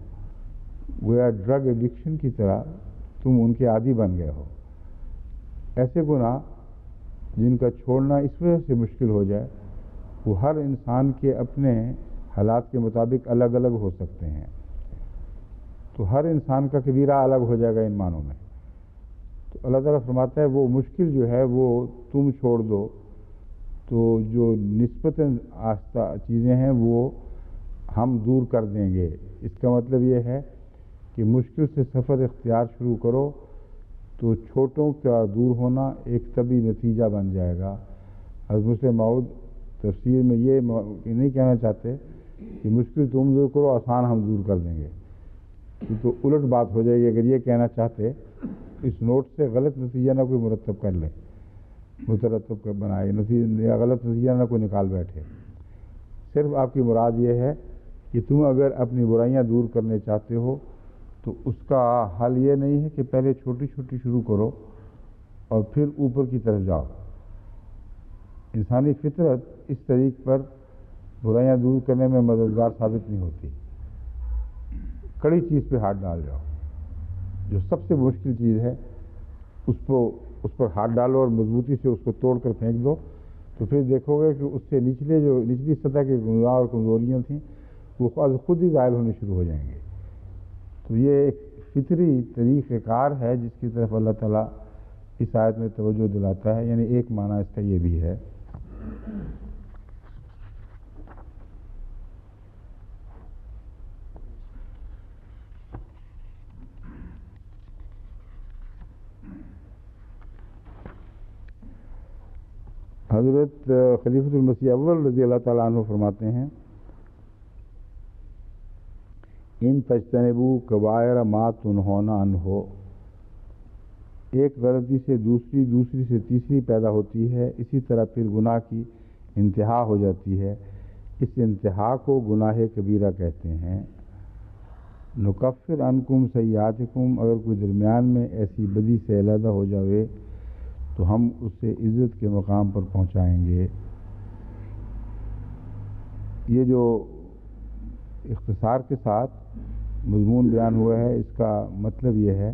گویا ڈرگ ایڈکشن کی طرح تم ان کے عادی بن گئے ہو، ایسے گناہ جن کا چھوڑنا اس وجہ سے مشکل ہو جائے، وہ ہر انسان کے اپنے حالات کے مطابق الگ الگ ہو سکتے ہیں. تو ہر انسان کا کبیرہ الگ ہو جائے گا ان معنوں میں. تو اللہ تعالیٰ فرماتا ہے وہ مشکل جو ہے وہ تم چھوڑ دو تو جو نسبتاً آہستہ چیزیں ہیں وہ ہم دور کر دیں گے. اس کا مطلب یہ ہے کہ مشکل سے سفر اختیار شروع کرو تو چھوٹوں کا دور ہونا ایک طبی نتیجہ بن جائے گا. حضرت مسلم موعود تفسیر میں یہ نہیں کہنا چاہتے کہ مشکل تم دور کرو آسان ہم دور کر دیں گے، یہ تو الٹ بات ہو جائے گی. اگر یہ کہنا چاہتے اس نوٹ سے غلط نتیجہ نہ کوئی مرتب کر لے، مترتب کر بنائے یا غلط نتیجہ نہ کوئی نکال بیٹھے. صرف آپ کی مراد یہ ہے کہ تم اگر اپنی برائیاں دور کرنے چاہتے ہو تو اس کا حل یہ نہیں ہے کہ پہلے چھوٹی چھوٹی شروع کرو اور پھر اوپر کی طرف جاؤ. انسانی فطرت اس طریق پر برائیاں دور کرنے میں مددگار ثابت نہیں ہوتی. کڑی چیز پہ ہاتھ ڈال جاؤ، جو سب سے مشکل چیز ہے اس پر ہاتھ ڈالو اور مضبوطی سے اس کو توڑ کر پھینک دو، تو پھر دیکھو گے کہ اس سے نچلی سطح کے گناہ اور کمزوریاں تھیں وہ خود ہی ظاہر ہونے شروع ہو جائیں گے. تو یہ ایک فطری طریقہ کار ہے جس کی طرف اللہ تعالیٰ اس آیت میں توجہ دلاتا ہے. یعنی ایک معنی اس کا یہ بھی ہے. حضرت خلیفۃ المسیح اول رضی اللہ تعالیٰ عنہ فرماتے ہیں ان تجتنبوا کبائر ما تنہون عنہ، ایک غلطی سے دوسری، دوسری سے تیسری پیدا ہوتی ہے، اسی طرح پھر گناہ کی انتہا ہو جاتی ہے. اس انتہا کو گناہ کبیرہ کہتے ہیں. نکفر عنکم سیئاتکم، اگر کوئی درمیان میں ایسی بدی سے علیحدہ ہو جاوے تو ہم اسے عزت کے مقام پر پہنچائیں گے. یہ جو اختصار کے ساتھ مضمون بیان ہوا ہے اس کا مطلب یہ ہے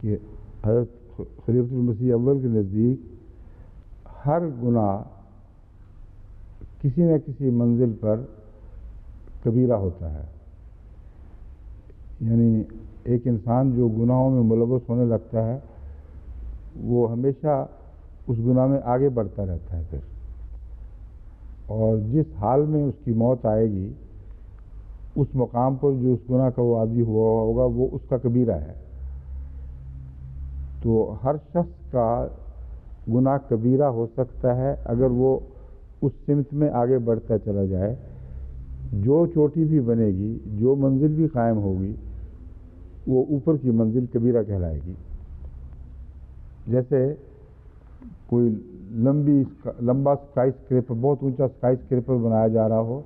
کہ حضرت خلیفۃ المسیح اول کے نزدیک ہر گناہ کسی نہ کسی منزل پر کبیرہ ہوتا ہے. یعنی ایک انسان جو گناہوں میں ملوث ہونے لگتا ہے وہ ہمیشہ اس گناہ میں آگے بڑھتا رہتا ہے پھر، اور جس حال میں اس کی موت آئے گی اس مقام پر جو اس گناہ کا وہ عادی ہوا ہوگا وہ اس کا کبیرہ ہے. تو ہر شخص کا گناہ کبیرہ ہو سکتا ہے اگر وہ اس سمت میں آگے بڑھتا چلا جائے. جو چوٹی بھی بنے گی، جو منزل بھی قائم ہوگی، وہ اوپر کی منزل کبیرہ کہلائے گی. جیسے کوئی لمبا اسکائی اسکریپر، بہت اونچا اسکائی اسکریپر بنایا جا رہا ہو،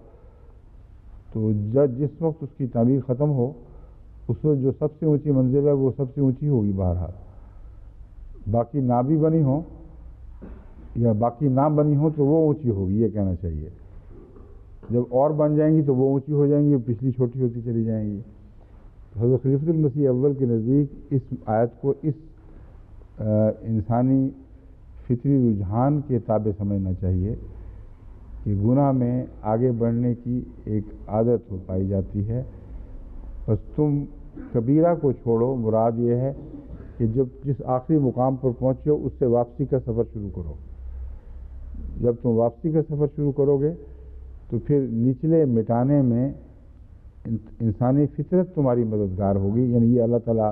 تو جس وقت اس کی تعمیر ختم ہو اس وقت جو سب سے اونچی منزل ہے وہ سب سے اونچی ہوگی بہرحال. باقی نہ بھی بنی ہو یا باقی نہ بنی ہو تو وہ اونچی ہوگی، یہ کہنا چاہیے. جب اور بن جائیں گی تو وہ اونچی ہو جائیں گی، پچھلی چھوٹی ہوتی چلی جائیں گی. حضرت خلیفۃ المسیح اول کے نزدیک اس آیت کو اس انسانی فطری رجحان کے تابع سمجھنا چاہیے کہ گناہ میں آگے بڑھنے کی ایک عادت ہو پائی جاتی ہے. بس تم کبیرہ کو چھوڑو، مراد یہ ہے کہ جس آخری مقام پر پہنچے ہو اس سے واپسی کا سفر شروع کرو. جب تم واپسی کا سفر شروع کرو گے تو پھر نچلے مٹانے میں انسانی فطرت تمہاری مددگار ہوگی. یعنی یہ اللہ تعالیٰ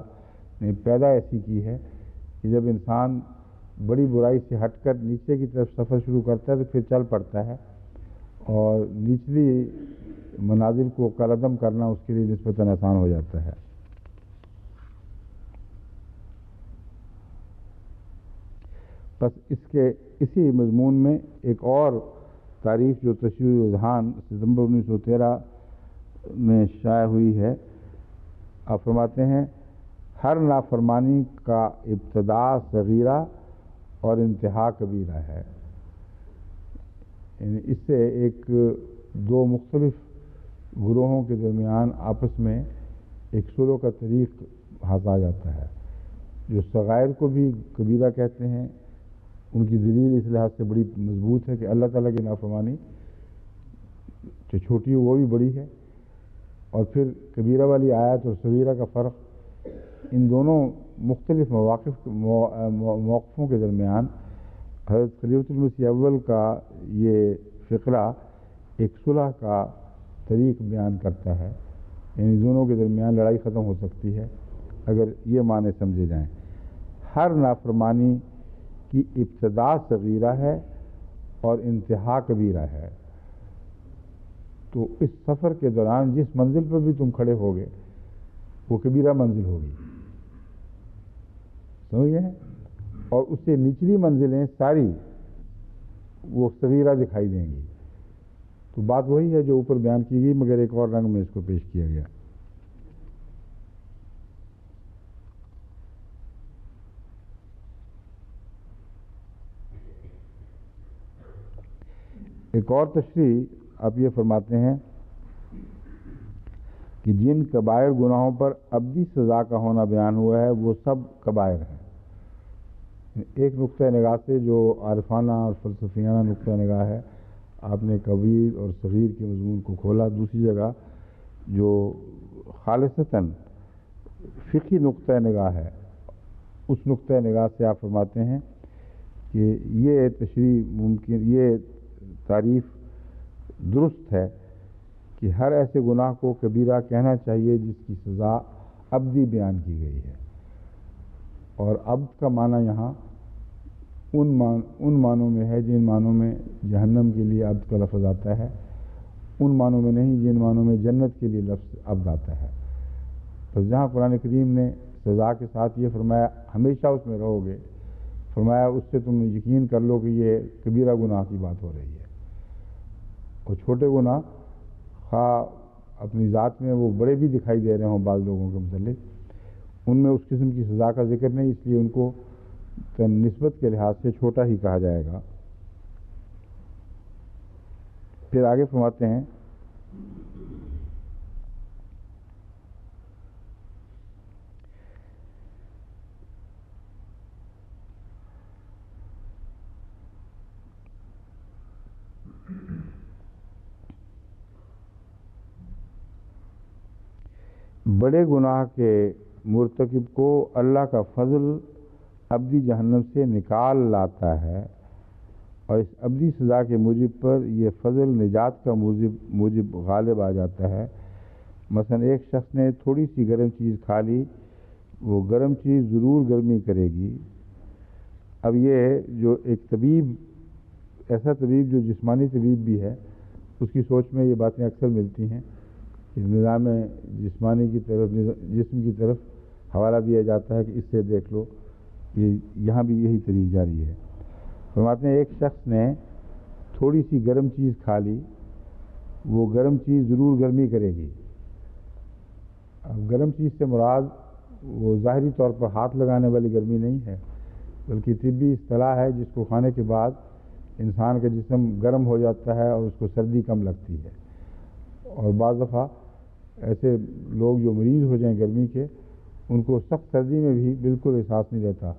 نے پیدا ایسی کی ہے کہ جب انسان بڑی برائی سے ہٹ کر نیچے کی طرف سفر شروع کرتا ہے تو پھر چل پڑتا ہے، اور نچلی منازل کو کالعدم کرنا اس کے لیے نسبتاً آسان ہو جاتا ہے. بس اسی مضمون میں ایک اور تعریف جو تشریح اذہان ستمبر 1913 میں شائع ہوئی ہے، آپ فرماتے ہیں ہر نافرمانی کا ابتدا صغیرہ اور انتہا کبیرہ ہے. یعنی اس سے ایک دو مختلف گروہوں کے درمیان آپس میں ایک صلح کا طریق ہاتھ آ جاتا ہے. جو صغائر کو بھی کبیرہ کہتے ہیں، ان کی دلیل اس لحاظ سے بڑی مضبوط ہے کہ اللہ تعالیٰ کی نافرمانی جو چھوٹی ہے وہ بھی بڑی ہے. اور پھر کبیرہ والی آیت اور صغیرہ کا فرق، ان دونوں مختلف موقفوں کے درمیان حضرت خلیفۃ المسیح اول کا یہ فقرہ ایک صلح کا طریق بیان کرتا ہے. یعنی دونوں کے درمیان لڑائی ختم ہو سکتی ہے اگر یہ معنی سمجھے جائیں. ہر نافرمانی کی ابتدا صغیرہ ہے اور انتہا کبیرہ ہے. تو اس سفر کے دوران جس منزل پر بھی تم کھڑے ہوگے وہ کبیرہ منزل ہوگی، سمجھ گئے؟ اور اس سے نچلی منزلیں ساری وہ صغیرہ دکھائی دیں گی. تو بات وہی ہے جو اوپر بیان کی گئی، مگر ایک اور رنگ میں اس کو پیش کیا گیا. ایک اور تشریح آپ یہ فرماتے ہیں کہ جن کبائر گناہوں پر ابدی سزا کا ہونا بیان ہوا ہے وہ سب کبائر ہیں. ایک نقطۂ نگاہ سے جو عارفانہ اور فلسفیانہ نقطۂ نگاہ ہے، آپ نے کبیر اور صغیر کے مضمون کو کھولا. دوسری جگہ جو خالصتاً فقہی نقطۂ نگاہ ہے، اس نقطۂ نگاہ سے آپ فرماتے ہیں کہ یہ تشریح ممکن، یہ تعریف درست ہے کہ ہر ایسے گناہ کو کبیرہ کہنا چاہیے جس کی سزا ابدی بیان کی گئی ہے. اور ابد کا معنی یہاں ان معنوں میں ہے جن معنوں میں جہنم کے لیے ابد کا لفظ آتا ہے، ان معنوں میں نہیں جن معنوں میں جنت کے لیے لفظ ابد آتا ہے. بس جہاں قرآن کریم نے سزا کے ساتھ یہ فرمایا ہمیشہ اس میں رہو گے، فرمایا اس سے تم یقین کر لو کہ یہ کبیرہ گناہ کی بات ہو رہی ہے. اور چھوٹے گناہ خواہ اپنی ذات میں وہ بڑے بھی دکھائی دے رہے ہوں بعض لوگوں کے متعلق، ان میں اس قسم کی سزا کا ذکر نہیں، اس لیے ان کو نسبت کے لحاظ سے چھوٹا ہی کہا جائے گا. پھر آگے فرماتے ہیں بڑے گناہ کے مرتکب کو اللہ کا فضل ابدی جہنم سے نکال لاتا ہے، اور اس ابدی سزا کے موجب پر یہ فضل نجات کا موجب غالب آ جاتا ہے۔ مثلا ایک شخص نے تھوڑی سی گرم چیز کھا لی، وہ گرم چیز ضرور گرمی کرے گی۔ اب یہ جو ایک طبیب، ایسا طبیب جو جسمانی طبیب بھی ہے، اس کی سوچ میں یہ باتیں اکثر ملتی ہیں کہ نظام جسمانی کی طرف، جسم کی طرف حوالہ دیا جاتا ہے کہ اس سے دیکھ لو، یہ یہاں بھی یہی طریق جاری ہے۔ فرماتے ہیں ایک شخص نے تھوڑی سی گرم چیز کھا لی، وہ گرم چیز ضرور گرمی کرے گی۔ اب گرم چیز سے مراد وہ ظاہری طور پر ہاتھ لگانے والی گرمی نہیں ہے، بلکہ طبی اصطلاح ہے جس کو کھانے کے بعد انسان کا جسم گرم ہو جاتا ہے اور اس کو سردی کم لگتی ہے۔ اور بعض دفعہ ایسے لوگ جو مریض ہو جائیں گرمی کے، ان کو سخت سردی میں بھی بالکل احساس نہیں رہتا،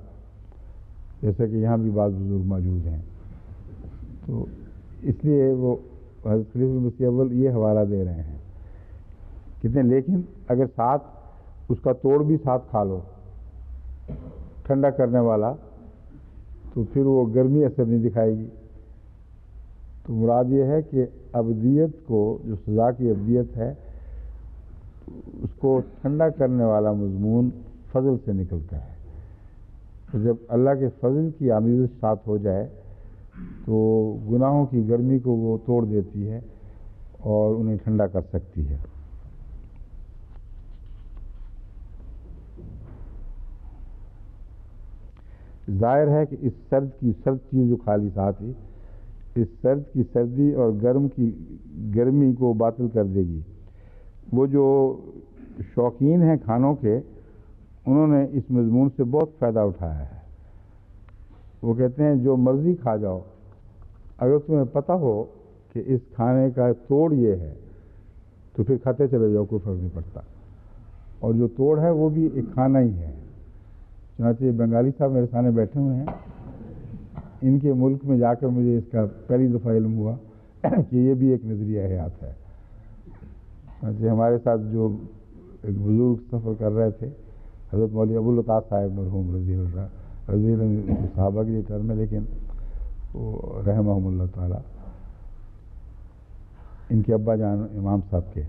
جیسا کہ یہاں بھی بعض بزرگ موجود ہیں۔ تو اس لیے وہ حضرت خلیفہ مسیح اول یہ حوالہ دے رہے ہیں، کہتے ہیں لیکن اگر ساتھ اس کا توڑ بھی ساتھ کھا لو ٹھنڈا کرنے والا، تو پھر وہ گرمی اثر نہیں دکھائے گی۔ تو مراد یہ ہے کہ ابدیت کو، جو سزا کی ابدیت ہے، اس کو ٹھنڈا کرنے والا مضمون فضل سے نکلتا ہے۔ تو جب اللہ کے فضل کی آمیزش ساتھ ہو جائے تو گناہوں کی گرمی کو وہ توڑ دیتی ہے اور انہیں ٹھنڈا کر سکتی ہے۔ ظاہر ہے کہ اس سرد چیز جو کھا لی ساتھ ہی، اس سرد کی سردی اور گرم کی گرمی کو باطل کر دے گی۔ وہ جو شوقین ہیں کھانوں کے، انہوں نے اس مضمون سے بہت فائدہ اٹھایا ہے۔ وہ کہتے ہیں جو مرضی کھا جاؤ، اگر تمہیں پتہ ہو کہ اس کھانے کا توڑ یہ ہے تو پھر کھاتے چلے جاؤ، کوئی فرق نہیں پڑتا۔ اور جو توڑ ہے وہ بھی ایک کھانا ہی ہے۔ چنانچہ بنگالی صاحب میرے سامنے بیٹھے ہوئے ہیں، ان کے ملک میں جا کر مجھے اس کا پہلی دفعہ علم ہوا کہ یہ بھی ایک نظریہ حیات ہے۔ چنانچہ ہمارے ساتھ جو ایک بزرگ سفر کر رہے تھے، حضرت مولوی ابوالعطاء صاحب مرحوم رضی اللہ صحابہ کی ٹرم میں، لیکن وہ رحمہم اللہ تعالیٰ، ان کے ابا جان امام صاحب کے،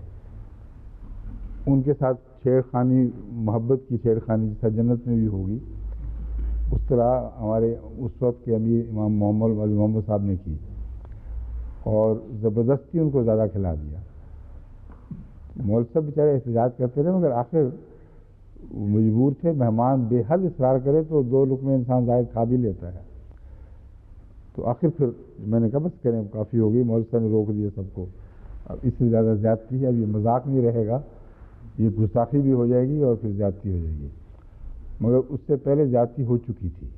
ان کے ساتھ چھیڑ خانی، محبت کی چھیڑ خانی جیسا جنت میں بھی ہوگی، اس طرح ہمارے اس وقت کے امیر امام محمد صاحب نے کی، اور زبردستی ان کو زیادہ کھلا دیا۔ مولوی صاحب بیچارے احتجاج کرتے رہے، مگر آخر مجبور تھے، مہمان بے حد اصرار کرے تو 2 لقمے انسان ظاہر کھا بھی لیتا ہے۔ تو آخر پھر میں نے کہا بس کریں، کافی ہو گئی، مولوی صاحب نے روک دیا سب کو، اب اس سے زیادہ زیادتی ہے، اب یہ مذاق نہیں رہے گا، یہ گستاخی بھی ہو جائے گی اور پھر زیادتی ہو جائے گی۔ مگر اس سے پہلے زیادتی ہو چکی تھی۔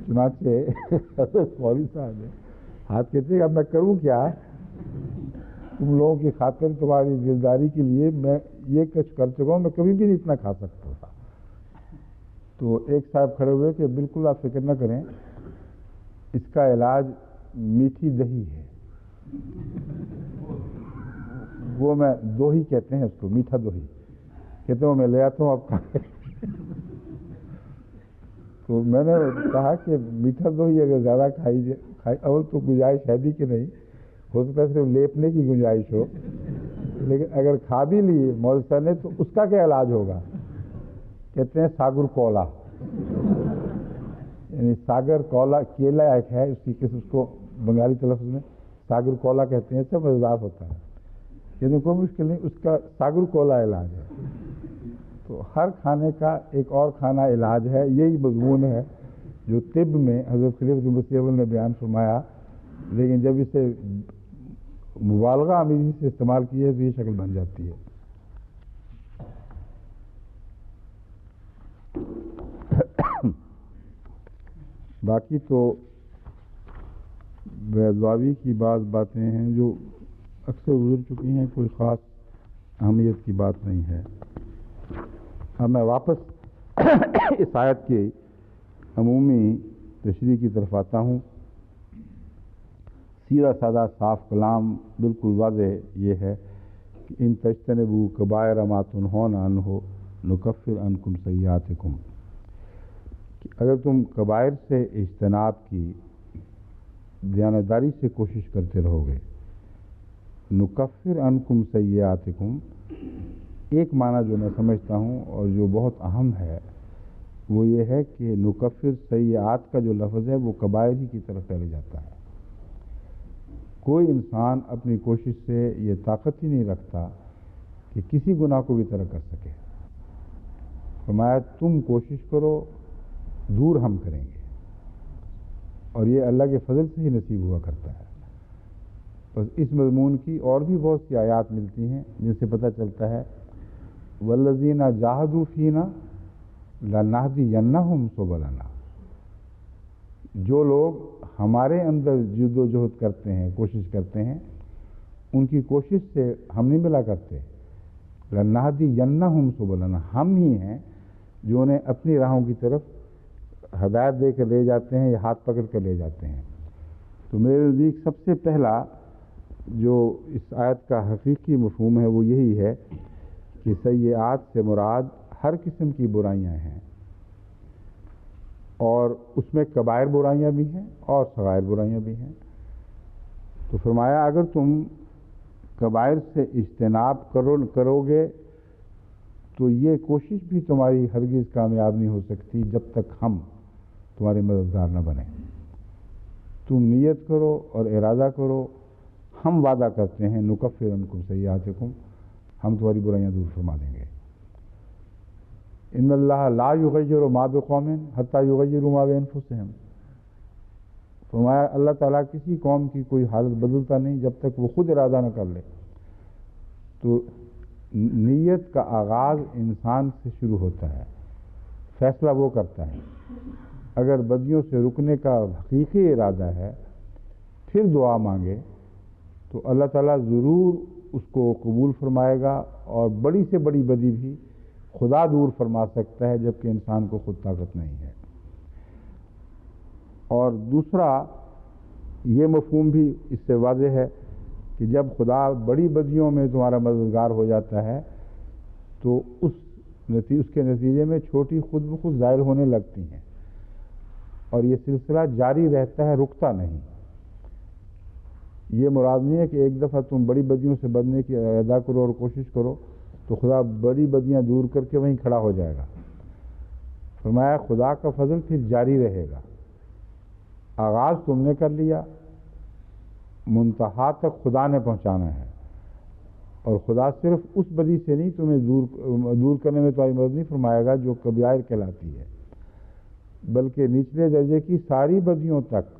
چنانچہ حضرت مولوی صاحب نے ہاتھ کہتے ہیں اب میں کروں کیا، تم لوگوں کی خاطر، تمہاری دلداری کے لیے میں یہ کچھ کر چکا ہوں، میں کبھی بھی نہیں اتنا کھا سکتا تھا۔ تو ایک صاحب کھڑے ہوئے کہ بالکل آپ فکر نہ کریں، اس کا علاج میٹھی دہی ہے، وہ میں دوہی کہتے ہیں اس کو، میٹھا دوہی کہتے ہیں، میں لے آتا ہوں آپ کا۔ تو میں نے کہا کہ میٹھا دوہی اگر زیادہ کھائی اول تو گنجائش ہے بھی کہ نہیں، ہو سکتا ہے صرف لیپنے کی گنجائش ہو، لیکن اگر کھا بھی لی مولوی صاحب نے تو اس کا کیا علاج ہوگا؟ کہتے ہیں ساگر کولا، یعنی ساگر کولا، کیلا ایک ہے، اس کی قسم، اس کو بنگالی تلفظ میں ساگر کولا کہتے ہیں، اس سے مزیدار ہوتا ہے، یعنی کوئی مشکل نہیں، اس کا ساگر کولا علاج ہے۔ تو ہر کھانے کا ایک اور کھانا علاج ہے، یہی مضمون ہے جو طب میں حضرت خلیفہ مسیح اول نے بیان فرمایا، لیکن جب اسے مبالغہ آمیزی سے استعمال کیے تو یہ شکل بن جاتی ہے۔ باقی تو بیضاوی کی بعض باتیں ہیں جو اکثر گزر چکی ہیں، کوئی خاص اہمیت کی بات نہیں ہے۔ اب میں واپس اس آیت کی عمومی تشریح کی طرف آتا ہوں۔ سیدھا سادہ صاف کلام بالکل واضح یہ ہے ان تجتنبوا کبائر ما تنہون عنہ نکفر عنکم سیئاتکم، کہ اگر تم کبائر سے اجتناب کی دیانتداری سے کوشش کرتے رہو گے، نکفر عنکم سیئاتکم، ایک معنی جو میں سمجھتا ہوں اور جو بہت اہم ہے وہ یہ ہے کہ نکفر سیئات کا جو لفظ ہے وہ کبائر ہی کی طرف پھیلے جاتا ہے۔ کوئی انسان اپنی کوشش سے یہ طاقت ہی نہیں رکھتا کہ کسی گناہ کو بھی ترک کر سکے۔ فرمایا تم کوشش کرو، دور ہم کریں گے، اور یہ اللہ کے فضل سے ہی نصیب ہوا کرتا ہے۔ بس اس مضمون کی اور بھی بہت سی آیات ملتی ہیں جن سے پتہ چلتا ہے والذین جاہدوا فینا لنہدینہم سبلنا، جو لوگ ہمارے اندر جد و جہد کرتے ہیں، کوشش کرتے ہیں، ان کی کوشش سے ہم نہیں ملا کرتے، لنہدینہم سبلنا، ہم ہی ہیں جو انہیں اپنی راہوں کی طرف ہدایت دے کر لے جاتے ہیں یا ہاتھ پکڑ کر لے جاتے ہیں۔ تو میرے نزدیک سب سے پہلا جو اس آیت کا حقیقی مفہوم ہے وہ یہی ہے کہ سیئات سے مراد ہر قسم کی برائیاں ہیں، اور اس میں کبائر برائیاں بھی ہیں اور صغائر برائیاں بھی ہیں۔ تو فرمایا اگر تم کبائر سے اجتناب کرو گے تو یہ کوشش بھی تمہاری ہرگز کامیاب نہیں ہو سکتی جب تک ہم تمہارے مددگار نہ بنیں۔ تم نیت کرو اور ارادہ کرو، ہم وعدہ کرتے ہیں نکفر عنکم سیئاتکم، ہم تمہاری برائیاں دور فرما دیں گے۔ ان اللہ لا یغیر ما بقوم حتی یغیروا ما بانفسہم، فرمایا اللہ تعالیٰ کسی قوم کی کوئی حالت بدلتا نہیں جب تک وہ خود ارادہ نہ کر لے۔ تو نیت کا آغاز انسان سے شروع ہوتا ہے، فیصلہ وہ کرتا ہے۔ اگر بدیوں سے رکنے کا حقیقی ارادہ ہے پھر دعا مانگے تو اللہ تعالیٰ ضرور اس کو قبول فرمائے گا، اور بڑی سے بڑی بدی بھی خدا دور فرما سکتا ہے جبکہ انسان کو خود طاقت نہیں ہے۔ اور دوسرا یہ مفہوم بھی اس سے واضح ہے کہ جب خدا بڑی بدیوں میں تمہارا مددگار ہو جاتا ہے تو اس کے نتیجے میں چھوٹی خود بخود ظاہر ہونے لگتی ہیں، اور یہ سلسلہ جاری رہتا ہے، رکتا نہیں۔ یہ مراد نہیں ہے کہ ایک دفعہ تم بڑی بدیوں سے بچنے کی ارادہ کرو اور کوشش کرو تو خدا بڑی بدیاں دور کر کے وہیں کھڑا ہو جائے گا۔ فرمایا خدا کا فضل پھر جاری رہے گا، آغاز تم نے کر لیا، منتہا تک خدا نے پہنچانا ہے، اور خدا صرف اس بدی سے نہیں تمہیں دور کرنے میں تمہاری مدد نہیں فرمائے گا جو کبائر کہلاتی ہے، بلکہ نچلے درجے کی ساری بدیوں تک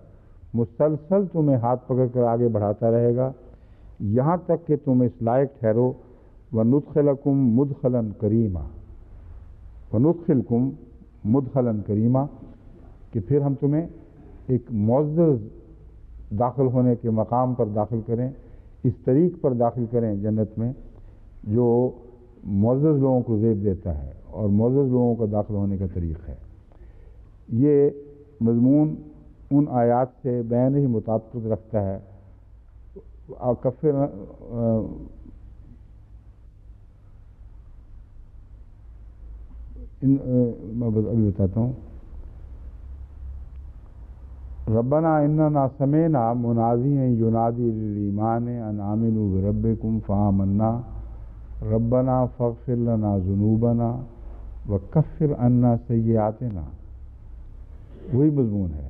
مسلسل تمہیں ہاتھ پکڑ کر آگے بڑھاتا رہے گا، یہاں تک کہ تم اس لائق ٹھہرو وَنُدْخِلَكُمْ مُدْخَلًا كَرِيمًا، وَنُدْخِلْكُمْ مُدْخَلًا كَرِيمًا، کہ پھر ہم تمہیں ایک معزز داخل ہونے کے مقام پر داخل کریں، اس طریق پر داخل کریں جنت میں جو معزز لوگوں کو زیب دیتا ہے اور معزز لوگوں کا داخل ہونے کا طریق ہے۔ یہ مضمون ان آیات سے بین ہی مطابقت رکھتا ہے۔ میں ابھی بتاتا ہوں۔ ربنا اننا سمعنا منادیا ینادی للایمان ان آمنوا بربکم فآمنا ربنا فاغفر لنا ذنوبنا وکفر عنا سیئاتنا، وہی مضمون ہے۔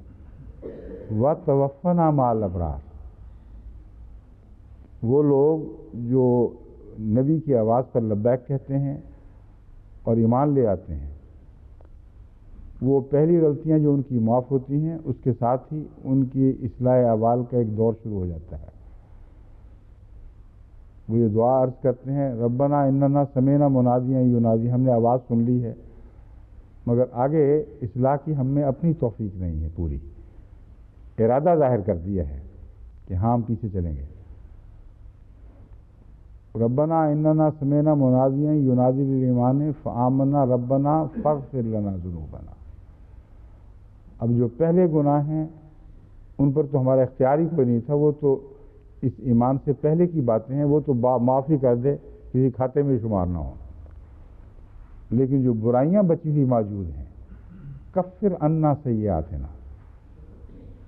وتوفنا مع الابرار، وہ لوگ جو نبی کی آواز پر لبیک کہتے ہیں اور ایمان لے آتے ہیں، وہ پہلی غلطیاں جو ان کی معاف ہوتی ہیں اس کے ساتھ ہی ان کی اصلاح احوال کا ایک دور شروع ہو جاتا ہے۔ وہ یہ دعا عرض کرتے ہیں ربنا اننا سمعنا منادیا ینادی، ہم نے آواز سن لی ہے مگر آگے اصلاح کی ہم میں اپنی توفیق نہیں ہے، پوری ارادہ ظاہر کر دیا ہے کہ ہاں ہم پیچھے چلیں گے۔ ربنا اننا سمعنا منادیا ینادی للایمان فآمنا ربنا فاغفر لنا ذنوبنا۔ اب جو پہلے گناہ ہیں ان پر تو ہمارا اختیار ہی کوئی نہیں تھا، وہ تو اس ایمان سے پہلے کی باتیں ہیں وہ تو معافی کر دے، کسی کھاتے میں شمار نہ ہو، لیکن جو برائیاں بچی ہوئی موجود ہیں، کفر عنا سیئاتنا،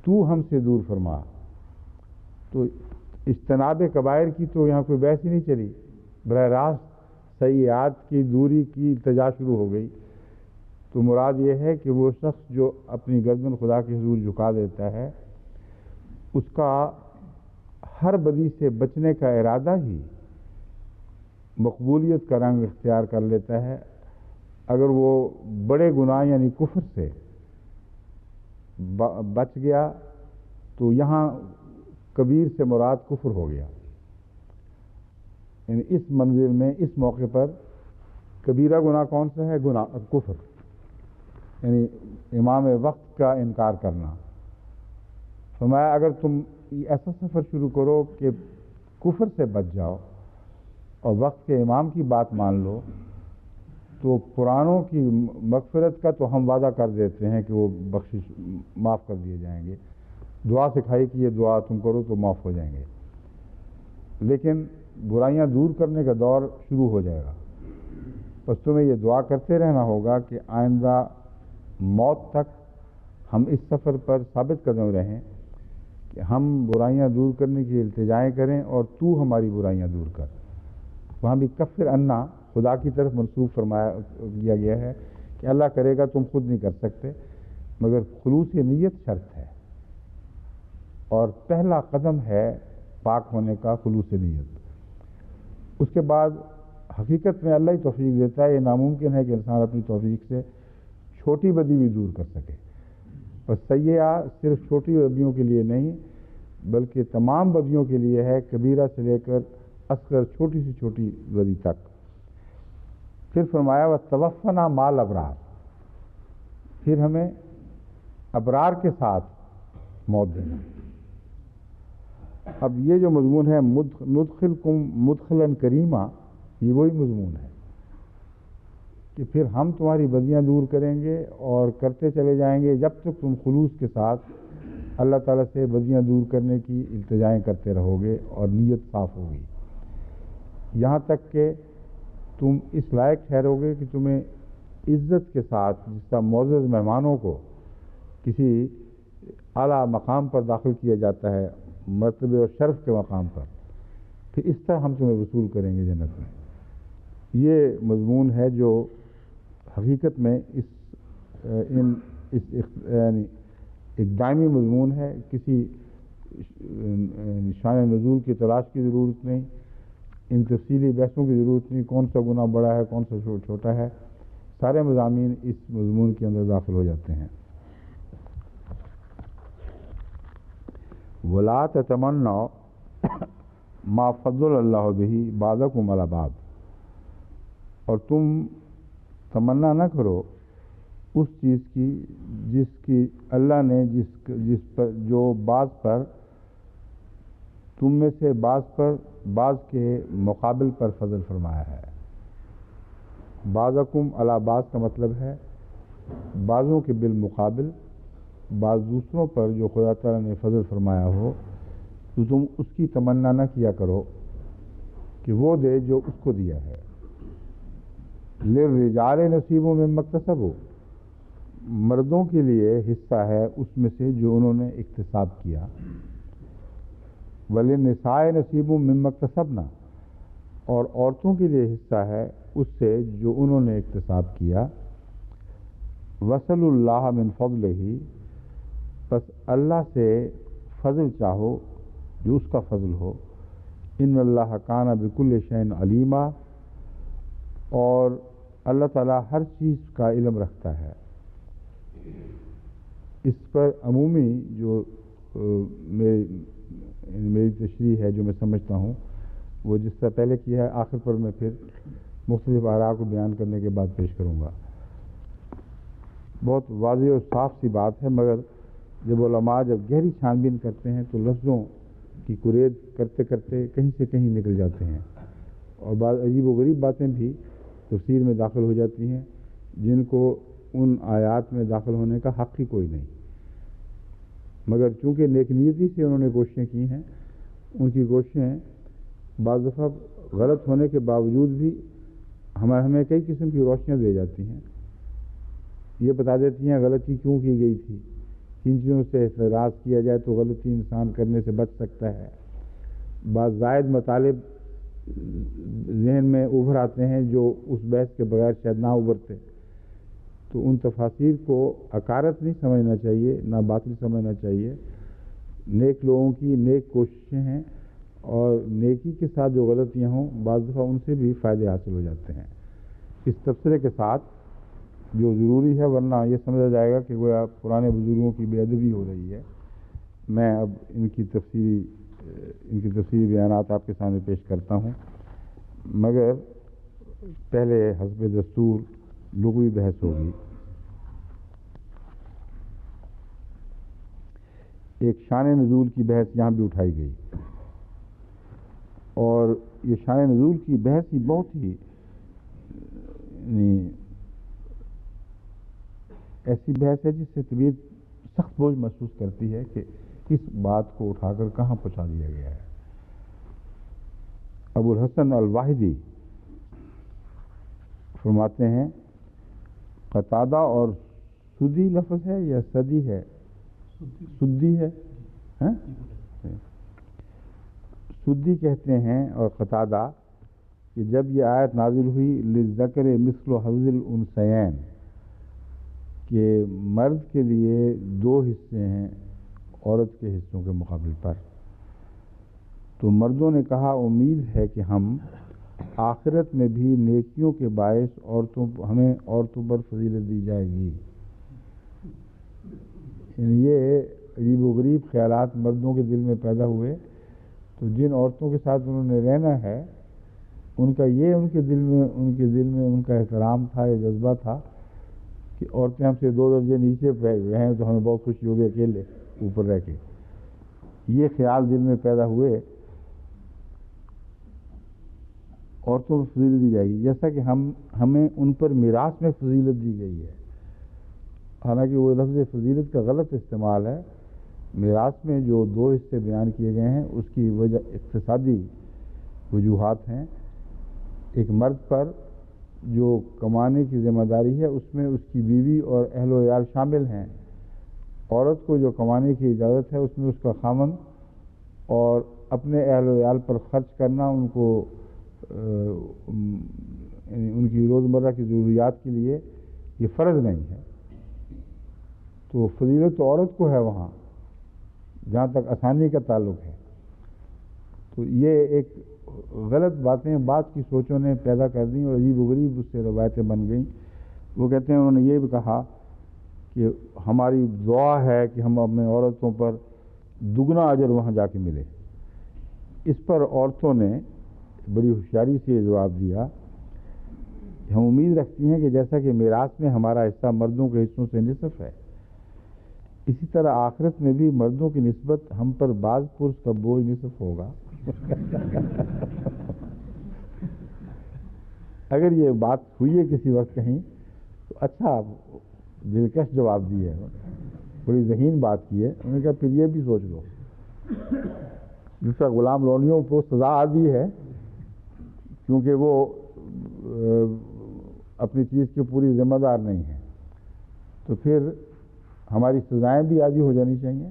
تو ہم سے دور فرما، تو اجتناب کبائر کی تو یہاں کوئی بحث ہی نہیں چلی، براہ راست سیئات کی دوری کی التجا شروع ہو گئی۔ تو مراد یہ ہے کہ وہ شخص جو اپنی گردن خدا کے حضور جھکا دیتا ہے، اس کا ہر بدی سے بچنے کا ارادہ ہی مقبولیت کا رنگ اختیار کر لیتا ہے۔ اگر وہ بڑے گناہ یعنی کفر سے بچ گیا تو یہاں کبیر سے مراد کفر ہو گیا، یعنی اس منزل میں اس موقع پر کبیرہ گناہ کون سا ہے؟ گناہ کفر، یعنی امام وقت کا انکار کرنا۔ فرمایا اگر تم ایسا سفر شروع کرو کہ کفر سے بچ جاؤ اور وقت کے امام کی بات مان لو، تو پرانوں کی مغفرت کا تو ہم وعدہ کر دیتے ہیں کہ وہ بخشش معاف کر دیے جائیں گے، دعا سکھائی کہ یہ دعا تم کرو تو معاف ہو جائیں گے، لیکن برائیاں دور کرنے کا دور شروع ہو جائے گا۔ بس تمہیں یہ دعا کرتے رہنا ہوگا کہ آئندہ موت تک ہم اس سفر پر ثابت قدم رہیں کہ ہم برائیاں دور کرنے کی التجائیں کریں اور تو ہماری برائیاں دور کر۔ وہاں بھی کفر عنا خدا کی طرف منسوب فرمایا کیا گیا ہے کہ اللہ کرے گا، تم خود نہیں کر سکتے، مگر خلوص نیت شرط ہے، اور پہلا قدم ہے پاک ہونے کا خلوص نیت۔ اس کے بعد حقیقت میں اللہ ہی توفیق دیتا ہے، یہ ناممکن ہے کہ انسان اپنی توفیق سے چھوٹی بدی بھی دور کر سکے۔ اور سیئہ صرف چھوٹی بدیوں کے لیے نہیں بلکہ تمام بدیوں کے لیے ہے، کبیرہ سے لے کر اصغر چھوٹی سی چھوٹی بدی تک۔ پھر فرمایا وَتَوَفَّنَا مَعَ الْأَبْرَارِ، پھر ہمیں ابرار کے ساتھ موت دینا۔ اب یہ جو مضمون ہے ندخلکم مدخلا کریما، یہ وہی مضمون ہے کہ پھر ہم تمہاری بدیاں دور کریں گے اور کرتے چلے جائیں گے جب تک تم خلوص کے ساتھ اللہ تعالیٰ سے بدیاں دور کرنے کی التجائیں کرتے رہو گے اور نیت صاف ہوگی، یہاں تک کہ تم اس لائق ٹھہرو گے کہ تمہیں عزت کے ساتھ، جس طرح معزز مہمانوں کو کسی اعلیٰ مقام پر داخل کیا جاتا ہے، مرتبے اور شرف کے مقام پر، پھر اس طرح ہم تمہیں وصول کریں گے جنت میں۔ یہ مضمون ہے جو حقیقت میں یعنی ایک دائمی مضمون ہے، کسی شان نزول کی تلاش کی ضرورت نہیں، ان تفصیلی بحثوں کی ضرورت نہیں، کون سا گناہ بڑا ہے کون سا چھوٹا ہے، سارے مضامین اس مضمون کے اندر داخل ہو جاتے ہیں۔ وَلَا تَتَمَنَّوْا مَا فَضَّلَ اللَّهُ بِهِ بَعْضَكُمْ عَلَىٰ بَعْضٍ، اور تم تمنا نہ کرو اس چیز کی جس کی اللہ نے جس پر جو بعض پر تم میں سے بعض کے مقابل پر فضل فرمایا ہے۔ بعضکم علی بعض کا مطلب ہے بعضوں کے بالمقابل بعض دوسروں پر جو خدا تعالیٰ نے فضل فرمایا ہو، تو تم اس کی تمنا نہ کیا کرو کہ وہ دے جو اس کو دیا ہے۔ للرجال نصیب مما اکتسبوا، مردوں کے لیے حصہ ہے اس میں سے جو انہوں نے اکتساب کیا۔ وللنساء نصیب مما اکتسبنا، اور عورتوں کے لیے حصہ ہے اس سے جو انہوں نے اکتساب کیا۔ وصل اللہ من فضلہ، بس اللہ سے فضل چاہو جو اس کا فضل ہو۔ ان اللہ کان بکل شیء علیما، اور اللہ تعالیٰ ہر چیز کا علم رکھتا ہے۔ اس پر عمومی جو میری تشریح ہے جو میں سمجھتا ہوں وہ جس طرح پہلے کیا ہے، آخر پر میں پھر مختلف آراء کو بیان کرنے کے بعد پیش کروں گا۔ بہت واضح اور صاف سی بات ہے، مگر جب علماء جب گہری چھان بین کرتے ہیں تو لفظوں کی کرید کرتے کرتے کہیں سے کہیں نکل جاتے ہیں، اور بعض عجیب و غریب باتیں بھی تفسیر میں داخل ہو جاتی ہیں جن کو ان آیات میں داخل ہونے کا حق ہی کوئی نہیں، مگر چونکہ نیک نیتی سے انہوں نے کوششیں کی ہیں ان کی کوششیں بعض دفعہ غلط ہونے کے باوجود بھی ہمیں کئی قسم کی روشنیاں دے جاتی ہیں، یہ بتا دیتی ہیں غلطی کیوں کی گئی تھی، کن چیزوں سے احتراز کیا جائے تو غلطی انسان کرنے سے بچ سکتا ہے، بعض زائد مطالب ذہن میں ابھر آتے ہیں جو اس بحث کے بغیر شاید نہ ابھرتے، تو ان تفاصیر کو حقارت نہیں سمجھنا چاہیے، نہ باطل سمجھنا چاہیے۔ نیک لوگوں کی نیک کوششیں ہیں، اور نیکی کے ساتھ جو غلطیاں ہوں بعض دفعہ ان سے بھی فائدے حاصل ہو جاتے ہیں۔ اس تبصرے کے ساتھ جو ضروری ہے، ورنہ یہ سمجھا جائے گا کہ گویا پرانے بزرگوں کی بے ادبی ہو رہی ہے، میں اب ان کی تفصیلی بیانات آپ کے سامنے پیش کرتا ہوں، مگر پہلے حسب دستور لغوی بحث ہوگی۔ ایک شان نزول کی بحث یہاں بھی اٹھائی گئی، اور یہ شان نزول کی بحث ہی بہت ہی ایسی بحث ہے جس سے طبیعت سخت بوجھ محسوس کرتی ہے کہ اس بات کو اٹھا کر کہاں پہنچا دیا گیا ہے۔ ابو الحسن الواحدی فرماتے ہیں، قتادہ اور سدی لفظ ہے یا سدی ہے؟ سدی ہے، سدی کہتے ہیں اور قتادہ کہ جب یہ آیت نازل ہوئی للذکر مثل حظ الانثیین، کہ مرد کے لیے دو حصے ہیں عورت کے حصوں کے مقابل پر، تو مردوں نے کہا امید ہے کہ ہم آخرت میں بھی نیکیوں کے باعث ہمیں عورتوں پر فضیلت دی جائے گی۔ یعنی یہ عجیب و غریب خیالات مردوں کے دل میں پیدا ہوئے، تو جن عورتوں کے ساتھ انہوں نے رہنا ہے ان کا یہ ان کے دل میں ان کا احترام تھا، یہ جذبہ تھا کہ عورتیں ہم سے 2 درجے نیچے رہیں تو ہمیں بہت خوشی ہوگی اکیلے اوپر رہ کے، یہ خیال دل میں پیدا ہوئے، عورتوں کو فضیلت دی جائے گی، جیسا کہ ہمیں ان پر میراث میں فضیلت دی گئی ہے۔ حالانکہ وہ لفظ فضیلت کا غلط استعمال ہے، میراث میں جو 2 حصے بیان کیے گئے ہیں اس کی وجہ اقتصادی وجوہات ہیں۔ ایک مرد پر جو کمانے کی ذمہ داری ہے اس میں اس کی بیوی اور اہل و عیال شامل ہیں، عورت کو جو کمانے کی اجازت ہے اس میں اس کا خاوند اور اپنے اہل و عیال پر خرچ کرنا، ان کو ان کی روزمرہ کی ضروریات کے لیے یہ فرض نہیں ہے، تو فضیلت تو عورت کو ہے وہاں جہاں تک آسانی کا تعلق ہے۔ تو یہ ایک غلط باتیں بعض کی سوچوں نے پیدا کر دیں اور عجیب و غریب اس سے روایتیں بن گئیں۔ وہ کہتے ہیں انہوں نے یہ بھی کہا کہ ہماری دعا ہے کہ ہم اپنے عورتوں پر دگنا اجر وہاں جا کے ملے۔ اس پر عورتوں نے بڑی ہوشیاری سے یہ جواب دیا کہ ہم امید رکھتی ہیں کہ جیسا کہ میراث میں ہمارا حصہ مردوں کے حصوں سے نصف ہے، اسی طرح آخرت میں بھی مردوں کی نسبت ہم پر بعض پرس کا بوجھ نصف ہوگا۔ اگر یہ بات ہوئی ہے کسی وقت کہیں تو اچھا دلکش جواب دی ہے، بڑی ذہین بات کی ہے۔ انہوں نے کہا پھر یہ بھی سوچ لو، جس طرح غلام لونیوں کو سزا آ دی ہے کیونکہ وہ اپنی چیز کی پوری ذمہ دار نہیں ہیں، تو پھر ہماری سزائیں بھی آدھی ہو جانی چاہیے۔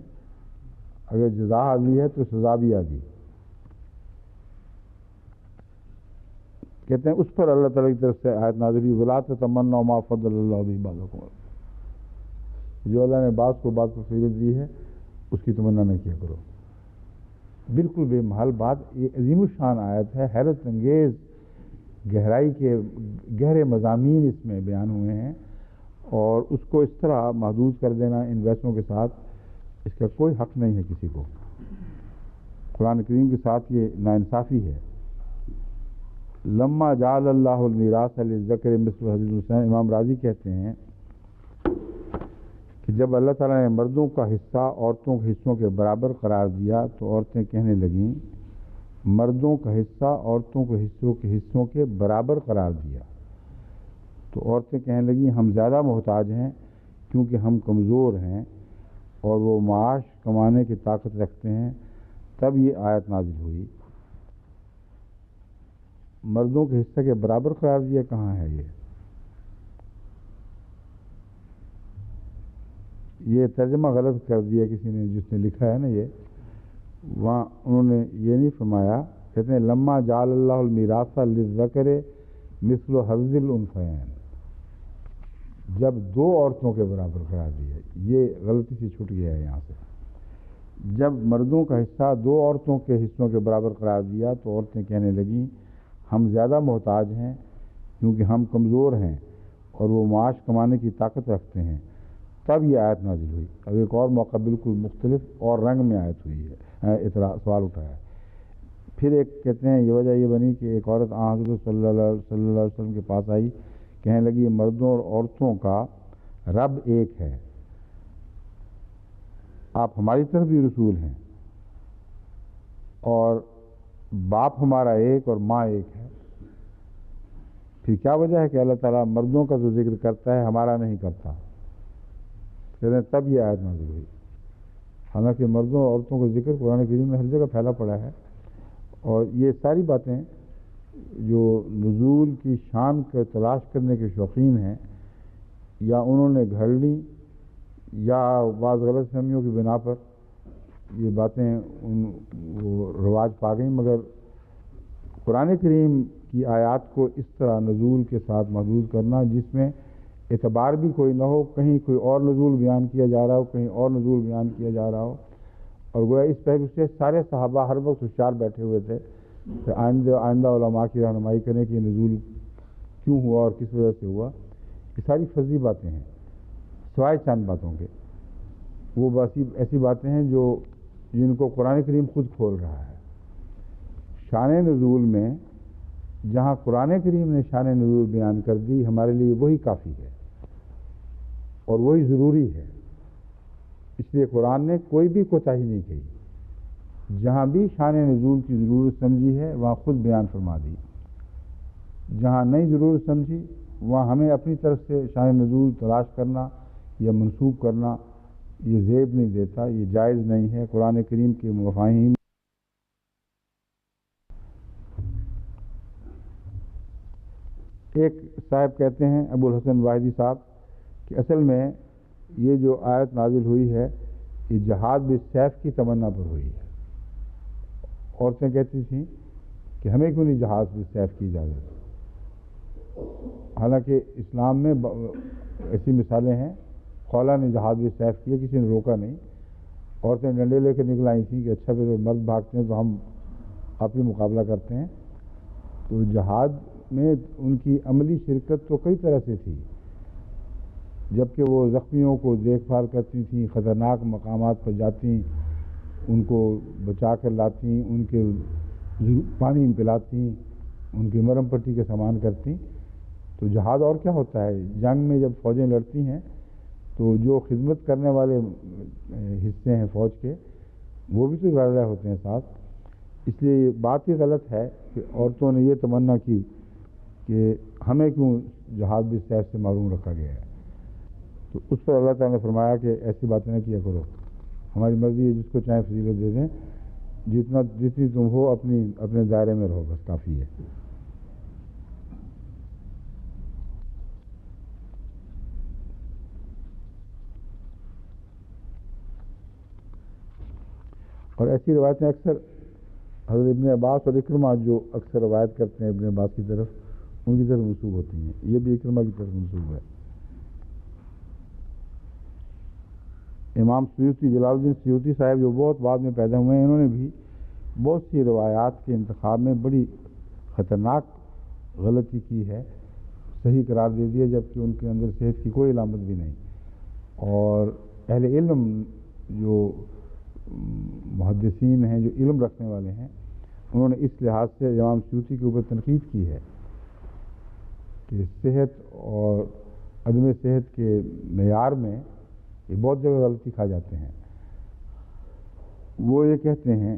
اگر جزا آدھی ہے تو سزا بھی آدھی۔ کہتے ہیں اس پر اللہ تعالیٰ کی طرف سے آیت نازل ہوئی وَلَا تَتَمَنَّوْا مَا فَضَّلَ اللَّهُ بِهِ بَعْضَكُمْ، جو اللہ نے بعض کو بعض کو فضیلت دی ہے اس کی تمنا نہ کیا کرو۔ بالکل بے محل بات، یہ عظیم الشان آیت ہے، حیرت انگیز گہرائی کے گہرے مضامین اس میں بیان ہوئے ہیں، اور اس کو اس طرح محدود کر دینا ان بحثوں کے ساتھ، اس کا کوئی حق نہیں ہے کسی کو۔ قرآن کریم کے ساتھ یہ ناانصافی ہے۔ لما جعل اللہ المیراث للذکر مثل حظ الانثیین، امام راضی کہتے ہیں کہ جب اللہ تعالیٰ نے مردوں کا حصہ عورتوں کے حصوں کے برابر قرار دیا تو عورتیں کہنے لگیں مردوں کا حصہ عورتوں کے حصوں کے برابر قرار دیا، تو عورتیں کہنے لگیں ہم زیادہ محتاج ہیں کیونکہ ہم کمزور ہیں اور وہ معاش کمانے کی طاقت رکھتے ہیں، تب یہ آیت نازل ہوئی۔ مردوں کے حصہ کے برابر قرار دیا کہاں ہے یہ ترجمہ غلط کر دیا کسی نے، جس نے لکھا ہے نا یہ، وہاں انہوں نے یہ نہیں فرمایا، کہتے ہیں لما جعل اللہ المیراث للذکر مثل حظ الانثیین، جب دو عورتوں کے برابر قرار دیا، یہ غلطی سے چھوٹ گیا ہے یہاں سے۔ جب مردوں کا حصہ دو عورتوں کے حصوں کے برابر قرار دیا تو عورتیں کہنے لگیں ہم زیادہ محتاج ہیں کیونکہ ہم کمزور ہیں اور وہ معاش کمانے کی طاقت رکھتے ہیں، تب یہ آیت نازل ہوئی۔ اب ایک اور موقع بالکل مختلف اور رنگ میں آیت ہوئی ہے، سوال اٹھایا ہے۔ پھر ایک کہتے ہیں یہ وجہ یہ بنی کہ ایک عورت حضرت صلی اللہ علیہ وسلم کے پاس آئی، کہنے لگی مردوں اور عورتوں کا رب ایک ہے، آپ ہماری طرف بھی رسول ہیں، اور باپ ہمارا ایک اور ماں ایک ہے، پھر کیا وجہ ہے کہ اللہ تعالیٰ مردوں کا جو ذکر کرتا ہے ہمارا نہیں کرتا؟ کہتے ہیں تب یہ آیت نازل ہوئی۔ حالانکہ مردوں اور عورتوں کا ذکر قرآن کریم میں ہر جگہ پھیلا پڑا ہے، اور یہ ساری باتیں جو نزول کی شان کو تلاش کرنے کے شوقین ہیں، یا انہوں نے گھڑ لی یا بعض غلط فہمیوں کی بنا پر یہ باتیں وہ رواج پا گئیں، مگر قرآن کریم کی آیات کو اس طرح نزول کے ساتھ محدود کرنا جس میں اعتبار بھی کوئی نہ ہو، کہیں کوئی اور نزول بیان کیا جا رہا ہو، کہیں اور نزول بیان کیا جا رہا ہو، اور گویا اس پہلو سے سارے صحابہ ہر وقت ہوشیار بیٹھے ہوئے تھے کہ آئندہ علماء کی رہنمائی کریں کہ یہ نزول کیوں ہوا اور کس وجہ سے ہوا۔ یہ ساری فرضی باتیں ہیں سوائے چند باتوں کے، وہ بس ایسی باتیں ہیں جن کو قرآن کریم خود کھول رہا ہے۔ شان نزول میں جہاں قرآن کریم نے شان نزول بیان کر دی، ہمارے لیے وہی کافی ہے اور وہی ضروری ہے، اس لیے قرآن نے کوئی بھی کوتاہی نہیں کی، جہاں بھی شان نزول کی ضرورت سمجھی ہے وہاں خود بیان فرما دی، جہاں نہیں ضرورت سمجھی وہاں ہمیں اپنی طرف سے شان نزول تلاش کرنا یا منسوب کرنا یہ زیب نہیں دیتا، یہ جائز نہیں ہے۔ قرآن کریم کے مفاہیم ایک صاحب کہتے ہیں، ابو الحسن واحدی صاحب، کہ اصل میں یہ جو آیت نازل ہوئی ہے یہ جہاد بالسیف کی تمنا پر ہوئی ہے۔ عورتیں کہتی تھیں کہ ہمیں کیوں نہیں جہاد بالسیف کی اجازت؟ حالانکہ اسلام میں ایسی مثالیں ہیں، خولہ نے جہاد بالسیف کیا، کسی نے روکا نہیں، عورتیں ڈنڈے لے کے نکل آئی تھیں کہ اچھا پھر مرد بھاگتے ہیں تو ہم آپ ہی مقابلہ کرتے ہیں۔ تو جہاد میں ان کی عملی شرکت تو کئی طرح سے تھی، جبکہ وہ زخمیوں کو دیکھ بھال کرتی تھیں، خطرناک مقامات پر جاتی، ان کو بچا کر لاتی، ان کے پانی پلاتی، ان کی مرہم پٹی کا سامان کرتی۔ تو جہاد اور کیا ہوتا ہے؟ جنگ میں جب فوجیں لڑتی ہیں تو جو خدمت کرنے والے حصے ہیں فوج کے وہ بھی تو لڑ رہے ہوتے ہیں ساتھ، اس لیے یہ بات ہی غلط ہے کہ عورتوں نے یہ تمنا کی کہ ہمیں کیوں جہاد بالسیف سے محروم رکھا گیا ہے۔ تو اس پر اللہ تعالیٰ نے فرمایا کہ ایسی باتیں نہ کیا کرو، ہماری مرضی ہے، جس کو چاہے فضیلت دے دیں، جتنی تم ہو اپنے دائرے میں رہو، بس کافی ہے۔ اور ایسی روایتیں اکثر حضرت ابن عباس اور اکرمہ جو اکثر روایت کرتے ہیں ابن عباس کی طرف، ان کی طرف منسوب ہوتی ہیں، یہ بھی اکرمہ کی طرف منسوب ہے۔ امام سیوطی، جلال الدین سیوطی صاحب جو بہت بعد میں پیدا ہوئے ہیں، انہوں نے بھی بہت سی روایات کے انتخاب میں بڑی خطرناک غلطی کی ہے، صحیح قرار دے دیا جبکہ ان کے اندر صحت کی کوئی علامت بھی نہیں۔ اور اہل علم جو محدثین ہیں، جو علم رکھنے والے ہیں، انہوں نے اس لحاظ سے امام سیوطی کے اوپر تنقید کی ہے کہ صحت اور عدم صحت کے معیار میں یہ بہت جگہ غلطی کھا جاتے ہیں۔ وہ یہ کہتے ہیں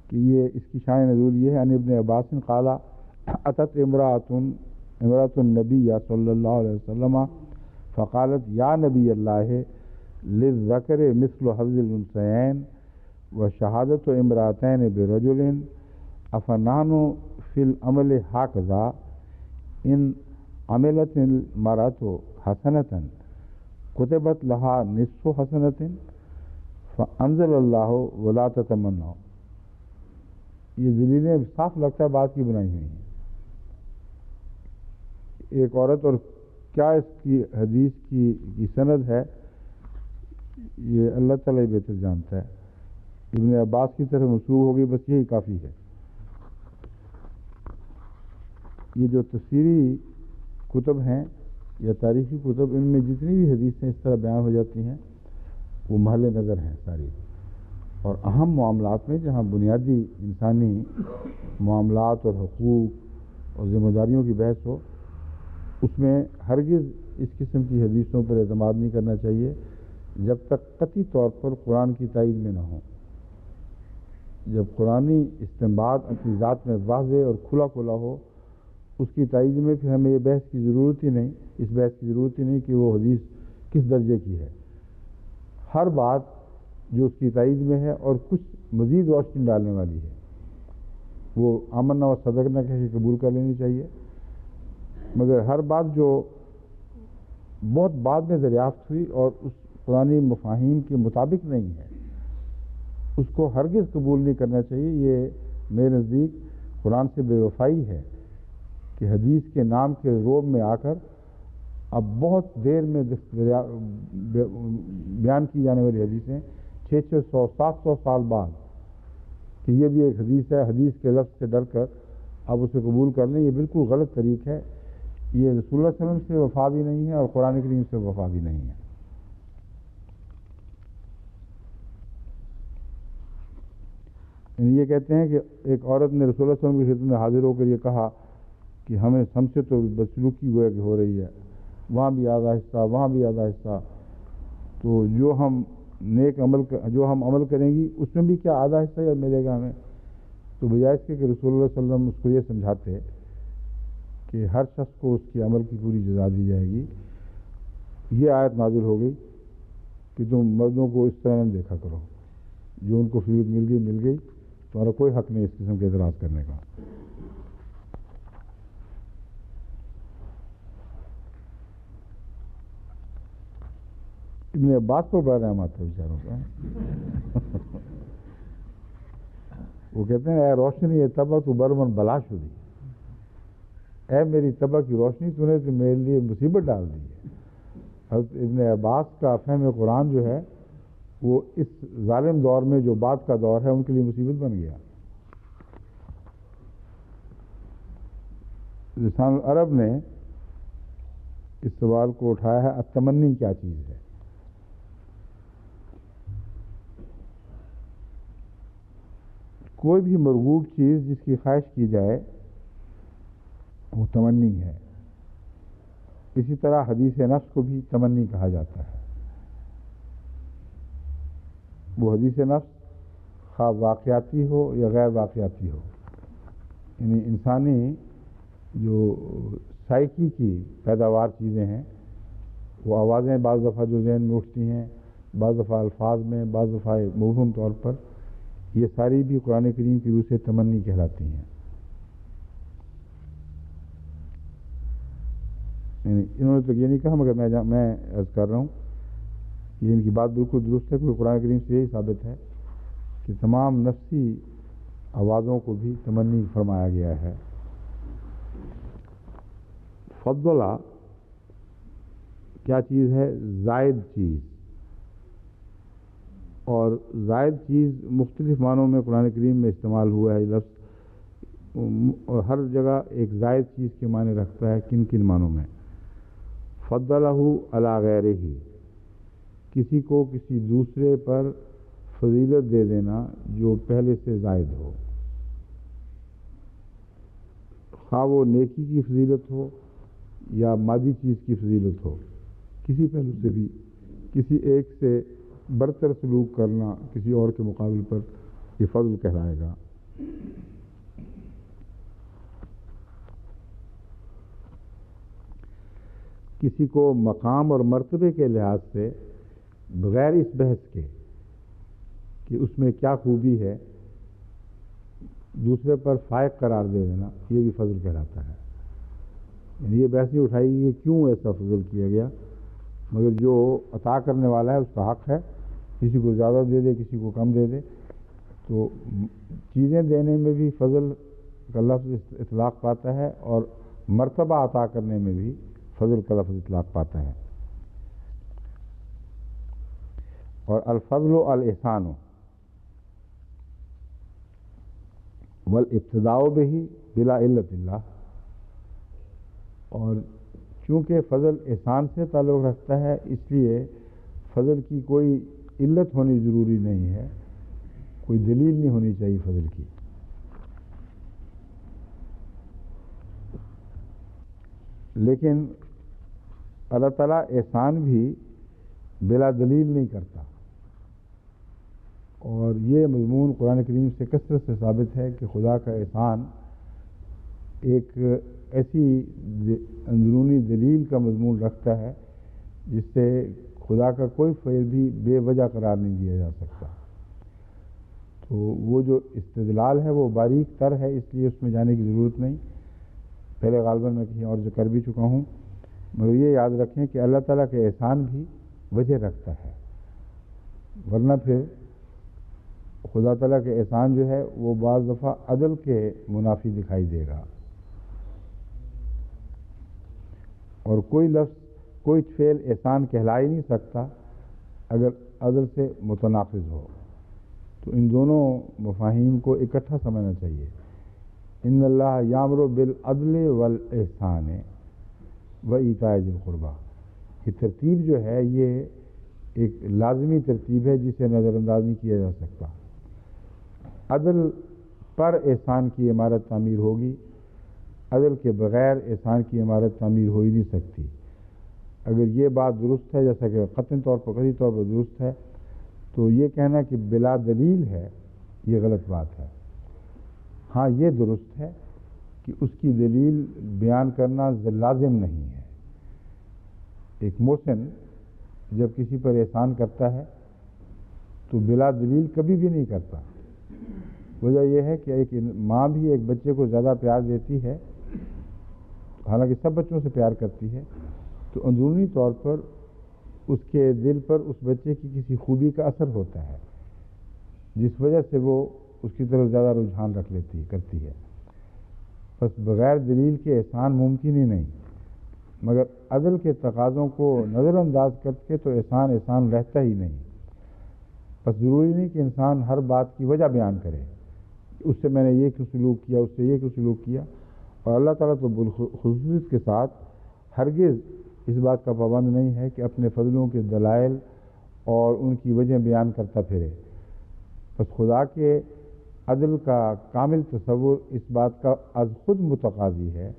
کہ یہ اس کی شان نزول یہ ہے، ان ابن عباس قال اتت امرأۃ النبی صلی اللہ علیہ وسلم فقالت یا نبی اللہ للذکر مثل حظ الانثیین وشہادت امرأتین برجل افنحن فی العمل ہکذا ان عملت المرأۃ حسنۃ کتبت لہا نصف حسنۃ فانزل اللہ ولا تتمنوا. یہ دلیلیں صاف لگتا ہے بات کی بنائی ہوئی ہیں. ایک عورت اور کیا اس کی حدیث کی سند ہے یہ اللہ تعالیٰ بہتر جانتا ہے. ابن عباس کی طرف منسوب ہو گئی، بس یہی کافی ہے. یہ جو تفسیری کتب ہیں یا تاریخی کتب، ان میں جتنی بھی حدیثیں اس طرح بیان ہو جاتی ہیں وہ محل نظر ہیں ساری. اور اہم معاملات میں جہاں بنیادی انسانی معاملات اور حقوق اور ذمہ داریوں کی بحث ہو، اس میں ہرگز اس قسم کی حدیثوں پر اعتماد نہیں کرنا چاہیے جب تک قطعی طور پر قرآن کی تائید میں نہ ہوں. جب قرآنی استنباط اپنی ذات میں واضح اور کھلا کھلا ہو، اس کی تائید میں پھر ہمیں یہ بحث کی ضرورت ہی نہیں، اس بحث کی ضرورت ہی نہیں کہ وہ حدیث کس درجے کی ہے. ہر بات جو اس کی تائید میں ہے اور کچھ مزید روشنی ڈالنے والی ہے وہ آمنا و صدقنا کہہ کے قبول کر لینی چاہیے. مگر ہر بات جو بہت بعد میں دریافت ہوئی اور اس قرآنی مفاہیم کے مطابق نہیں ہے، اس کو ہرگز قبول نہیں کرنا چاہیے. یہ میرے نزدیک قرآن سے بے وفائی ہے کہ حدیث کے نام کے روب میں آ کر اب بہت دیر میں بیان کی جانے والی حدیثیں 600 700 سال بعد کہ یہ بھی ایک حدیث ہے، حدیث کے لفظ سے ڈر کر اب اسے قبول کر لیں، یہ بالکل غلط طریق ہے. یہ رسول اللہ صلی اللہ علیہ وسلم سے وفا بھی نہیں ہے اور قرآن کریم سے وفا بھی نہیں ہے. یہ کہتے ہیں کہ ایک عورت نے رسول اللہ صلی اللہ علیہ وسلم کی خدمت میں حاضر ہو کر یہ کہا کہ ہمیں ہم سے تو بدسلوکی گویا کہ ہو رہی ہے، وہاں بھی آدھا حصہ وہاں بھی آدھا حصہ، تو جو ہم عمل کریں گی اس میں بھی کیا آدھا حصہ یا ملے گا ہمیں؟ تو بجائے اس کے کہ رسول اللہ صلی اللہ علیہ وسلم اس کو یہ سمجھاتے کہ ہر شخص کو اس کے عمل کی پوری جزا دی جائے گی، یہ آیت نازل ہو گئی کہ تم مردوں کو اس طرح نہ دیکھا کرو، جو ان کو فریض مل گئی، تمہارا کوئی حق نہیں اس قسم کے اعتراض کرنے کا. ابن عباس کو بڑا رحم آتا ہے بیچاروں کا. وہ کہتے ہیں اے روشنی طبع تو برمن بلا شدی، اے میری طبع کی روشنی تو نے تو میرے لیے مصیبت ڈال دی ہے. حضرت ابن عباس کا فہم قرآن جو ہے وہ اس ظالم دور میں جو بعد کا دور ہے ان کے لیے مصیبت بن گیا. لسان العرب نے اس سوال کو اٹھایا ہے التمنی کیا چیز ہے. کوئی بھی مرغوب چیز جس کی خواہش کی جائے وہ تمنی ہے. اسی طرح حدیث نفس کو بھی تمنی کہا جاتا ہے. وہ حدیث نفس خواہ واقعاتی ہو یا غیر واقعاتی ہو، یعنی انسانی جو سائیکی کی پیداوار چیزیں ہیں، وہ آوازیں بعض دفعہ جو ذہن میں اٹھتی ہیں، بعض دفعہ الفاظ میں، بعض دفعہ مبہم طور پر، یہ ساری بھی قرآن کریم کی روح سے تمنی کہلاتی ہیں. انہوں نے تو یہ نہیں کہا مگر میں عرض کر رہا ہوں یہ ان کی بات بالکل درست ہے، کیونکہ قرآن کریم سے یہی ثابت ہے کہ تمام نفسی آوازوں کو بھی تمنی فرمایا گیا ہے. فضلہ کیا چیز ہے؟ زائد چیز. اور زائد چیز مختلف معنوں میں قرآن کریم میں استعمال ہوا ہے لفظ، اور ہر جگہ ایک زائد چیز کے معنی رکھتا ہے. کن کن معنوں میں؟ فضلہ علی غیرہ، کسی کو کسی دوسرے پر فضیلت دے دینا جو پہلے سے زائد ہو، خواہ وہ نیکی کی فضیلت ہو یا مادی چیز کی فضیلت ہو، کسی پہلو سے بھی کسی ایک سے برتر سلوک کرنا کسی اور کے مقابل پر یہ فضل کہلائے گا. کسی کو مقام اور مرتبے کے لحاظ سے بغیر اس بحث کے کہ اس میں کیا خوبی ہے، دوسرے پر فائق قرار دے دینا، یہ بھی فضل کہلاتا ہے۔ یعنی یہ بحث نہیں اٹھائی کہ کیوں ایسا فضل کیا گیا، مگر جو عطا کرنے والا ہے اس کا حق ہے، کسی کو زیادہ دے دے، کسی کو کم دے دے۔ تو چیزیں دینے میں بھی فضل کا لفظ اطلاق پاتا ہے، اور مرتبہ عطا کرنے میں بھی فضل کا لفظ اطلاق پاتا ہے۔ اور الفضل الاحسان والابتداء به بلا علت اللہ، اور چونکہ فضل احسان سے تعلق رکھتا ہے اس لیے فضل کی کوئی علت ہونی ضروری نہیں ہے، کوئی دلیل نہیں ہونی چاہیے فضل کی۔ لیکن اللہ تعالیٰ احسان بھی بلا دلیل نہیں کرتا، اور یہ مضمون قرآن کریم سے کثرت سے ثابت ہے کہ خدا کا احسان ایک ایسی اندرونی دلیل کا مضمون رکھتا ہے جس سے خدا کا کوئی فعل بھی بے وجہ قرار نہیں دیا جا سکتا۔ تو وہ جو استدلال ہے وہ باریک تر ہے، اس لیے اس میں جانے کی ضرورت نہیں، پہلے غالباً میں کہیں اور ذکر بھی چکا ہوں، مگر یہ یاد رکھیں کہ اللہ تعالیٰ کے احسان بھی وجہ رکھتا ہے، ورنہ پھر خدا تعالیٰ کے احسان جو ہے وہ بعض دفعہ عدل کے منافی دکھائی دے گا، اور کوئی لفظ کوئی فعل احسان کہلا ہی نہیں سکتا اگر عدل سے متناقض ہو۔ تو ان دونوں مفاہیم کو اکٹھا سمجھنا چاہیے۔ ان اللہ یامر بالعدل والاحسان وایتاء ذی القربیٰ، یہ ترتیب جو ہے یہ ایک لازمی ترتیب ہے جسے نظر انداز نہیں کیا جا سکتا۔ عدل پر احسان کی عمارت تعمیر ہوگی، عدل کے بغیر احسان کی عمارت تعمیر ہو ہی نہیں سکتی۔ اگر یہ بات درست ہے، جیسا کہ قطعی طور پر درست ہے، تو یہ کہنا کہ بلا دلیل ہے یہ غلط بات ہے۔ ہاں یہ درست ہے کہ اس کی دلیل بیان کرنا لازم نہیں ہے۔ ایک محسن جب کسی پر احسان کرتا ہے تو بلا دلیل کبھی بھی نہیں کرتا۔ وجہ یہ ہے کہ ایک ماں بھی ایک بچے کو زیادہ پیار دیتی ہے، حالانکہ سب بچوں سے پیار کرتی ہے، تو اندرونی طور پر اس کے دل پر اس بچے کی کسی خوبی کا اثر ہوتا ہے، جس وجہ سے وہ اس کی طرف زیادہ رجحان کرتی ہے۔ بس بغیر دلیل کے احسان ممکن ہی نہیں، مگر عدل کے تقاضوں کو نظر انداز کر کے تو احسان رہتا ہی نہیں۔ بس ضروری نہیں کہ انسان ہر بات کی وجہ بیان کرے، اس سے میں نے یہ کیوں سلوک کیا، اس سے یہ کیوں سلوک کیا، اور اللہ تعالیٰ تو بالخصوصیت کے ساتھ ہرگز اس بات کا پابند نہیں ہے کہ اپنے فضلوں کے دلائل اور ان کی وجہ بیان کرتا پھرے۔ بس خدا کے عدل کا کامل تصور اس بات کا از خود متقاضی ہے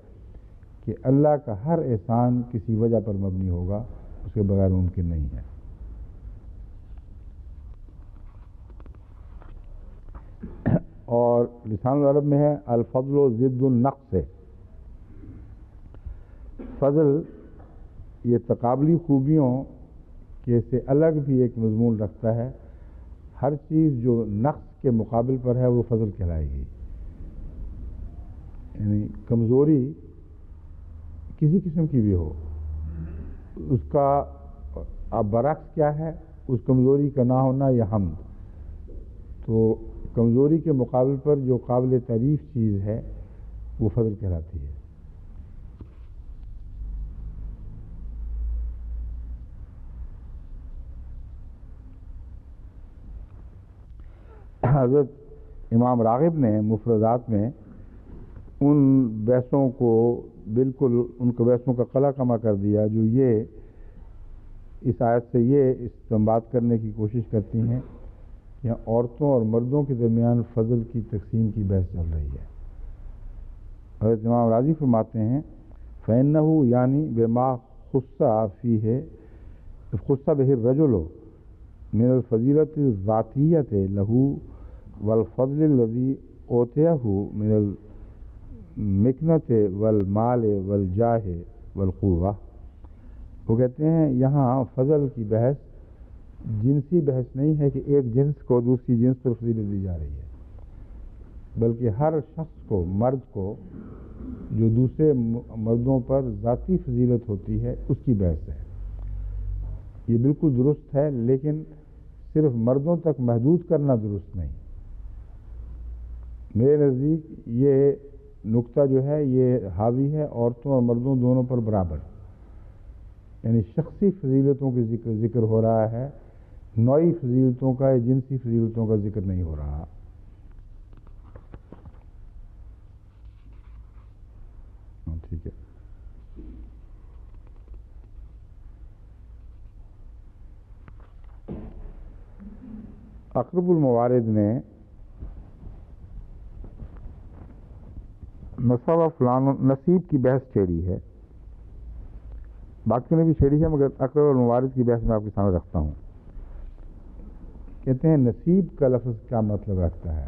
کہ اللہ کا ہر احسان کسی وجہ پر مبنی ہوگا، اس کے بغیر ممکن نہیں ہے۔ اور لسان العرب میں ہے الفضل ضد النقص، فضل یہ تقابلی خوبیوں کے سے الگ بھی ایک مضمون رکھتا ہے۔ ہر چیز جو نقص کے مقابل پر ہے وہ فضل کہلائے گی۔ یعنی کمزوری کسی قسم کی بھی ہو، اس کا اب برعکس کیا ہے، اس کمزوری کا نہ ہونا یا حمد۔ تو کمزوری کے مقابل پر جو قابل تعریف چیز ہے وہ فضل کہلاتی ہے۔ حضرت امام راغب نے مفردات میں ان بحثوں کو بالکل ان کو بحثوں کا قلع کما کر دیا جو یہ اس آیت سے یہ استنباط کرنے کی کوشش کرتی ہیں کہ عورتوں اور مردوں کے درمیان فضل کی تقسیم کی بحث چل رہی ہے۔ حضرت امام راضی فرماتے ہیں فَإِنَّهُ یعنی بما خص فیہ خص بہ الرجل من الفضیلۃ الذاتیۃ لہ والفضل الذی اوتیہ من المکنۃ والمال والجاہ والقوہ۔ وہ کہتے ہیں یہاں فضل کی بحث جنسی بحث نہیں ہے کہ ایک جنس کو دوسری جنس پر فضیلت دی جا رہی ہے، بلکہ ہر شخص کو، مرد کو جو دوسرے مردوں پر ذاتی فضیلت ہوتی ہے اس کی بحث ہے۔ یہ بالکل درست ہے، لیکن صرف مردوں تک محدود کرنا درست نہیں۔ میرے نزدیک یہ نقطہ جو ہے یہ حاوی ہے عورتوں اور مردوں دونوں پر برابر، یعنی شخصی فضیلتوں کے ذکر ہو رہا ہے، نوعی فضیلتوں کا یا جنسی فضیلتوں کا ذکر نہیں ہو رہا۔ ٹھیک ہے۔ اقرب الموارد نے نسب و فلان نصیب کی بحث چھیڑی ہے، باقیوں نے بھی چھیڑی ہے، مگر اقرب الموارد کی بحث میں آپ کے سامنے رکھتا ہوں۔ کہتے ہیں نصیب کا لفظ کیا مطلب رکھتا ہے؟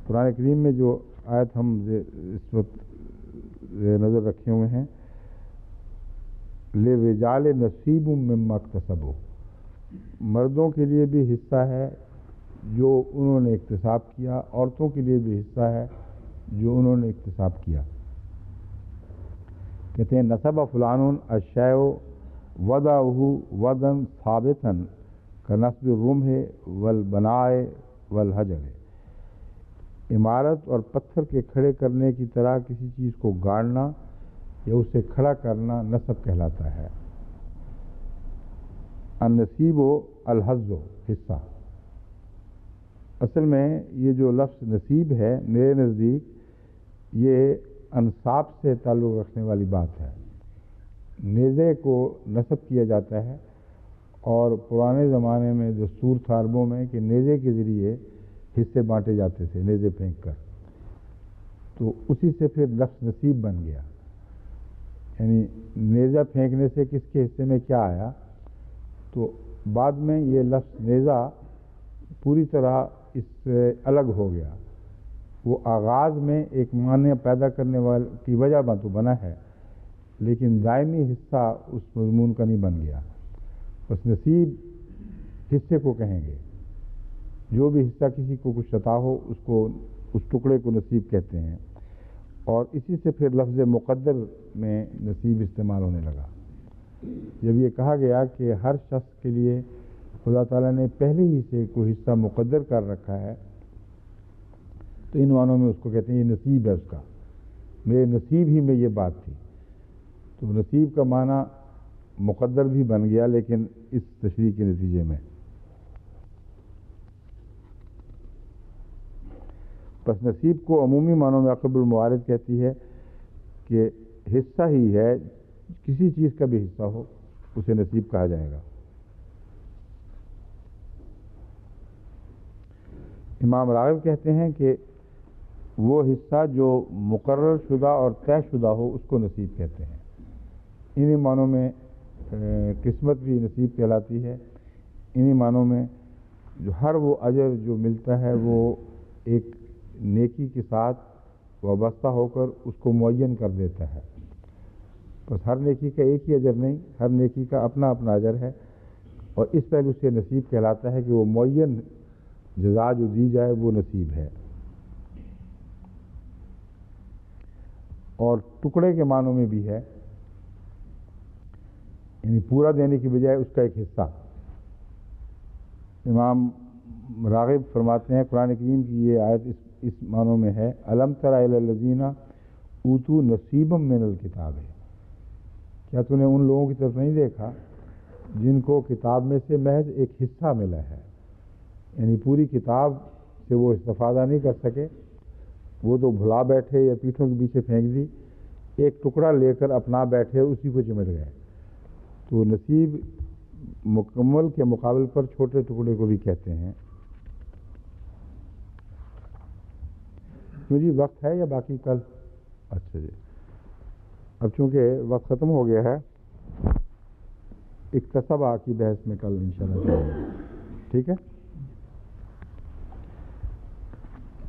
قرآن کریم میں جو آیت ہم اس وقت نظر رکھے ہوئے ہیں، لِلرِّجَالِ نَصِیبٌ مِّمَّا اکْتَسَبُوا، مردوں کے لیے بھی حصہ ہے جو انہوں نے اکتساب کیا، عورتوں کے لیے بھی حصہ ہے جو انہوں نے اکتساب کیا۔ کہتے ہیں نسب فلان الشیء وضعہ وضعا ثابتا کنصب الرمح والبناء والحجر، عمارت اور پتھر کے کھڑے کرنے کی طرح کسی چیز کو گاڑنا یا اسے کھڑا کرنا نسب کہلاتا ہے۔ النصیب و الحظ، حصہ۔ اصل میں یہ جو لفظ نصیب ہے میرے نزدیک یہ انصاب سے تعلق رکھنے والی بات ہے۔ نیزے کو نصب کیا جاتا ہے، اور پرانے زمانے میں دستور تھا عربوں میں کہ نیزے کے ذریعے حصے بانٹے جاتے تھے، نیزے پھینک کر، تو اسی سے پھر لفظ نصیب بن گیا۔ یعنی نیزہ پھینکنے سے کس کے حصے میں کیا آیا، تو بعد میں یہ لفظ نیزہ پوری طرح اس سے الگ ہو گیا۔ وہ آغاز میں ایک معنی پیدا کرنے کی وجہ تو بنا ہے، لیکن دائمی حصہ اس مضمون کا نہیں بن گیا۔ بس نصیب حصے کو کہیں گے، جو بھی حصہ کسی کو کچھ عطا ہو اس ٹکڑے کو نصیب کہتے ہیں، اور اسی سے پھر لفظ مقدر میں نصیب استعمال ہونے لگا۔ جب یہ کہا گیا کہ ہر شخص کے لیے خدا تعالیٰ نے پہلے ہی سے کوئی حصہ مقدر کر رکھا ہے، تو ان معنوں میں اس کو کہتے ہیں یہ نصیب ہے اس کا، میرے نصیب ہی میں یہ بات تھی۔ تو نصیب کا معنی مقدر بھی بن گیا، لیکن اس تشریح کے نتیجے میں۔ پس نصیب کو عمومی معنوں میں اقرب الموارد کہتی ہے کہ حصہ ہی ہے، کسی چیز کا بھی حصہ ہو اسے نصیب کہا جائے گا۔ امام راغب کہتے ہیں کہ وہ حصہ جو مقرر شدہ اور طے شدہ ہو اس کو نصیب کہتے ہیں۔ انہی معنوں میں قسمت بھی نصیب کہلاتی ہے، انہی معنوں میں جو ہر وہ اجر جو ملتا ہے وہ ایک نیکی کے ساتھ وابستہ ہو کر اس کو معین کر دیتا ہے۔ بس ہر نیکی کا ایک ہی اجر نہیں، ہر نیکی کا اپنا اپنا اجر ہے، اور اس پہلو سے نصیب کہلاتا ہے کہ وہ معین جزا جو دی جائے وہ نصیب ہے۔ اور ٹکڑے کے معنوں میں بھی ہے، یعنی پورا دینے کی بجائے اس کا ایک حصہ۔ امام راغب فرماتے ہیں قرآن کریم کی یہ آیت اس معنوں میں ہے، الم تر الی الذین اوتوا نصیبا من الکتاب، کیا تو نے ان لوگوں کی طرف نہیں دیکھا جن کو کتاب میں سے محض ایک حصہ ملا ہے، یعنی پوری کتاب سے وہ استفادہ نہیں کر سکے، وہ تو بھلا بیٹھے یا پیٹھوں کے پیچھے پھینک دی، ایک ٹکڑا لے کر اپنا بیٹھے اسی کو چمٹ گئے۔ تو نصیب مکمل کے مقابل پر چھوٹے ٹکڑے کو بھی کہتے ہیں۔ کیوں جی وقت ہے یا باقی کل؟ اچھا جی، اب چونکہ وقت ختم ہو گیا ہے، اکتسبہ کی بحث میں کل انشاءاللہ کریں گے، ٹھیک ہے؟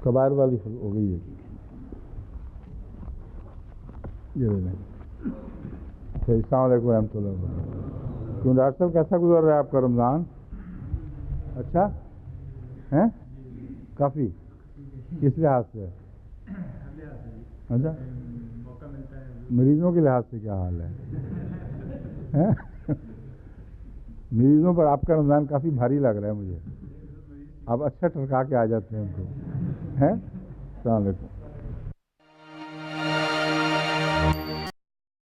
کبائر والی ہو گئی ہے، یہ لے لیں۔ السلام علیکم ورحمۃ اللہ وبرکاتہ۔ کیوں ڈاکٹر صاحب کیسا گزر رہا ہے آپ کا رمضان؟ اچھا ہیں کافی کس لحاظ سے؟ اچھا مریضوں کے لحاظ سے کیا حال ہے؟ مریضوں پر آپ کا رمضان کافی بھاری لگ رہا ہے مجھے. آپ اچھا ٹرکا کے آ جاتے ہیں ان کو. ہیں السلام علیکم.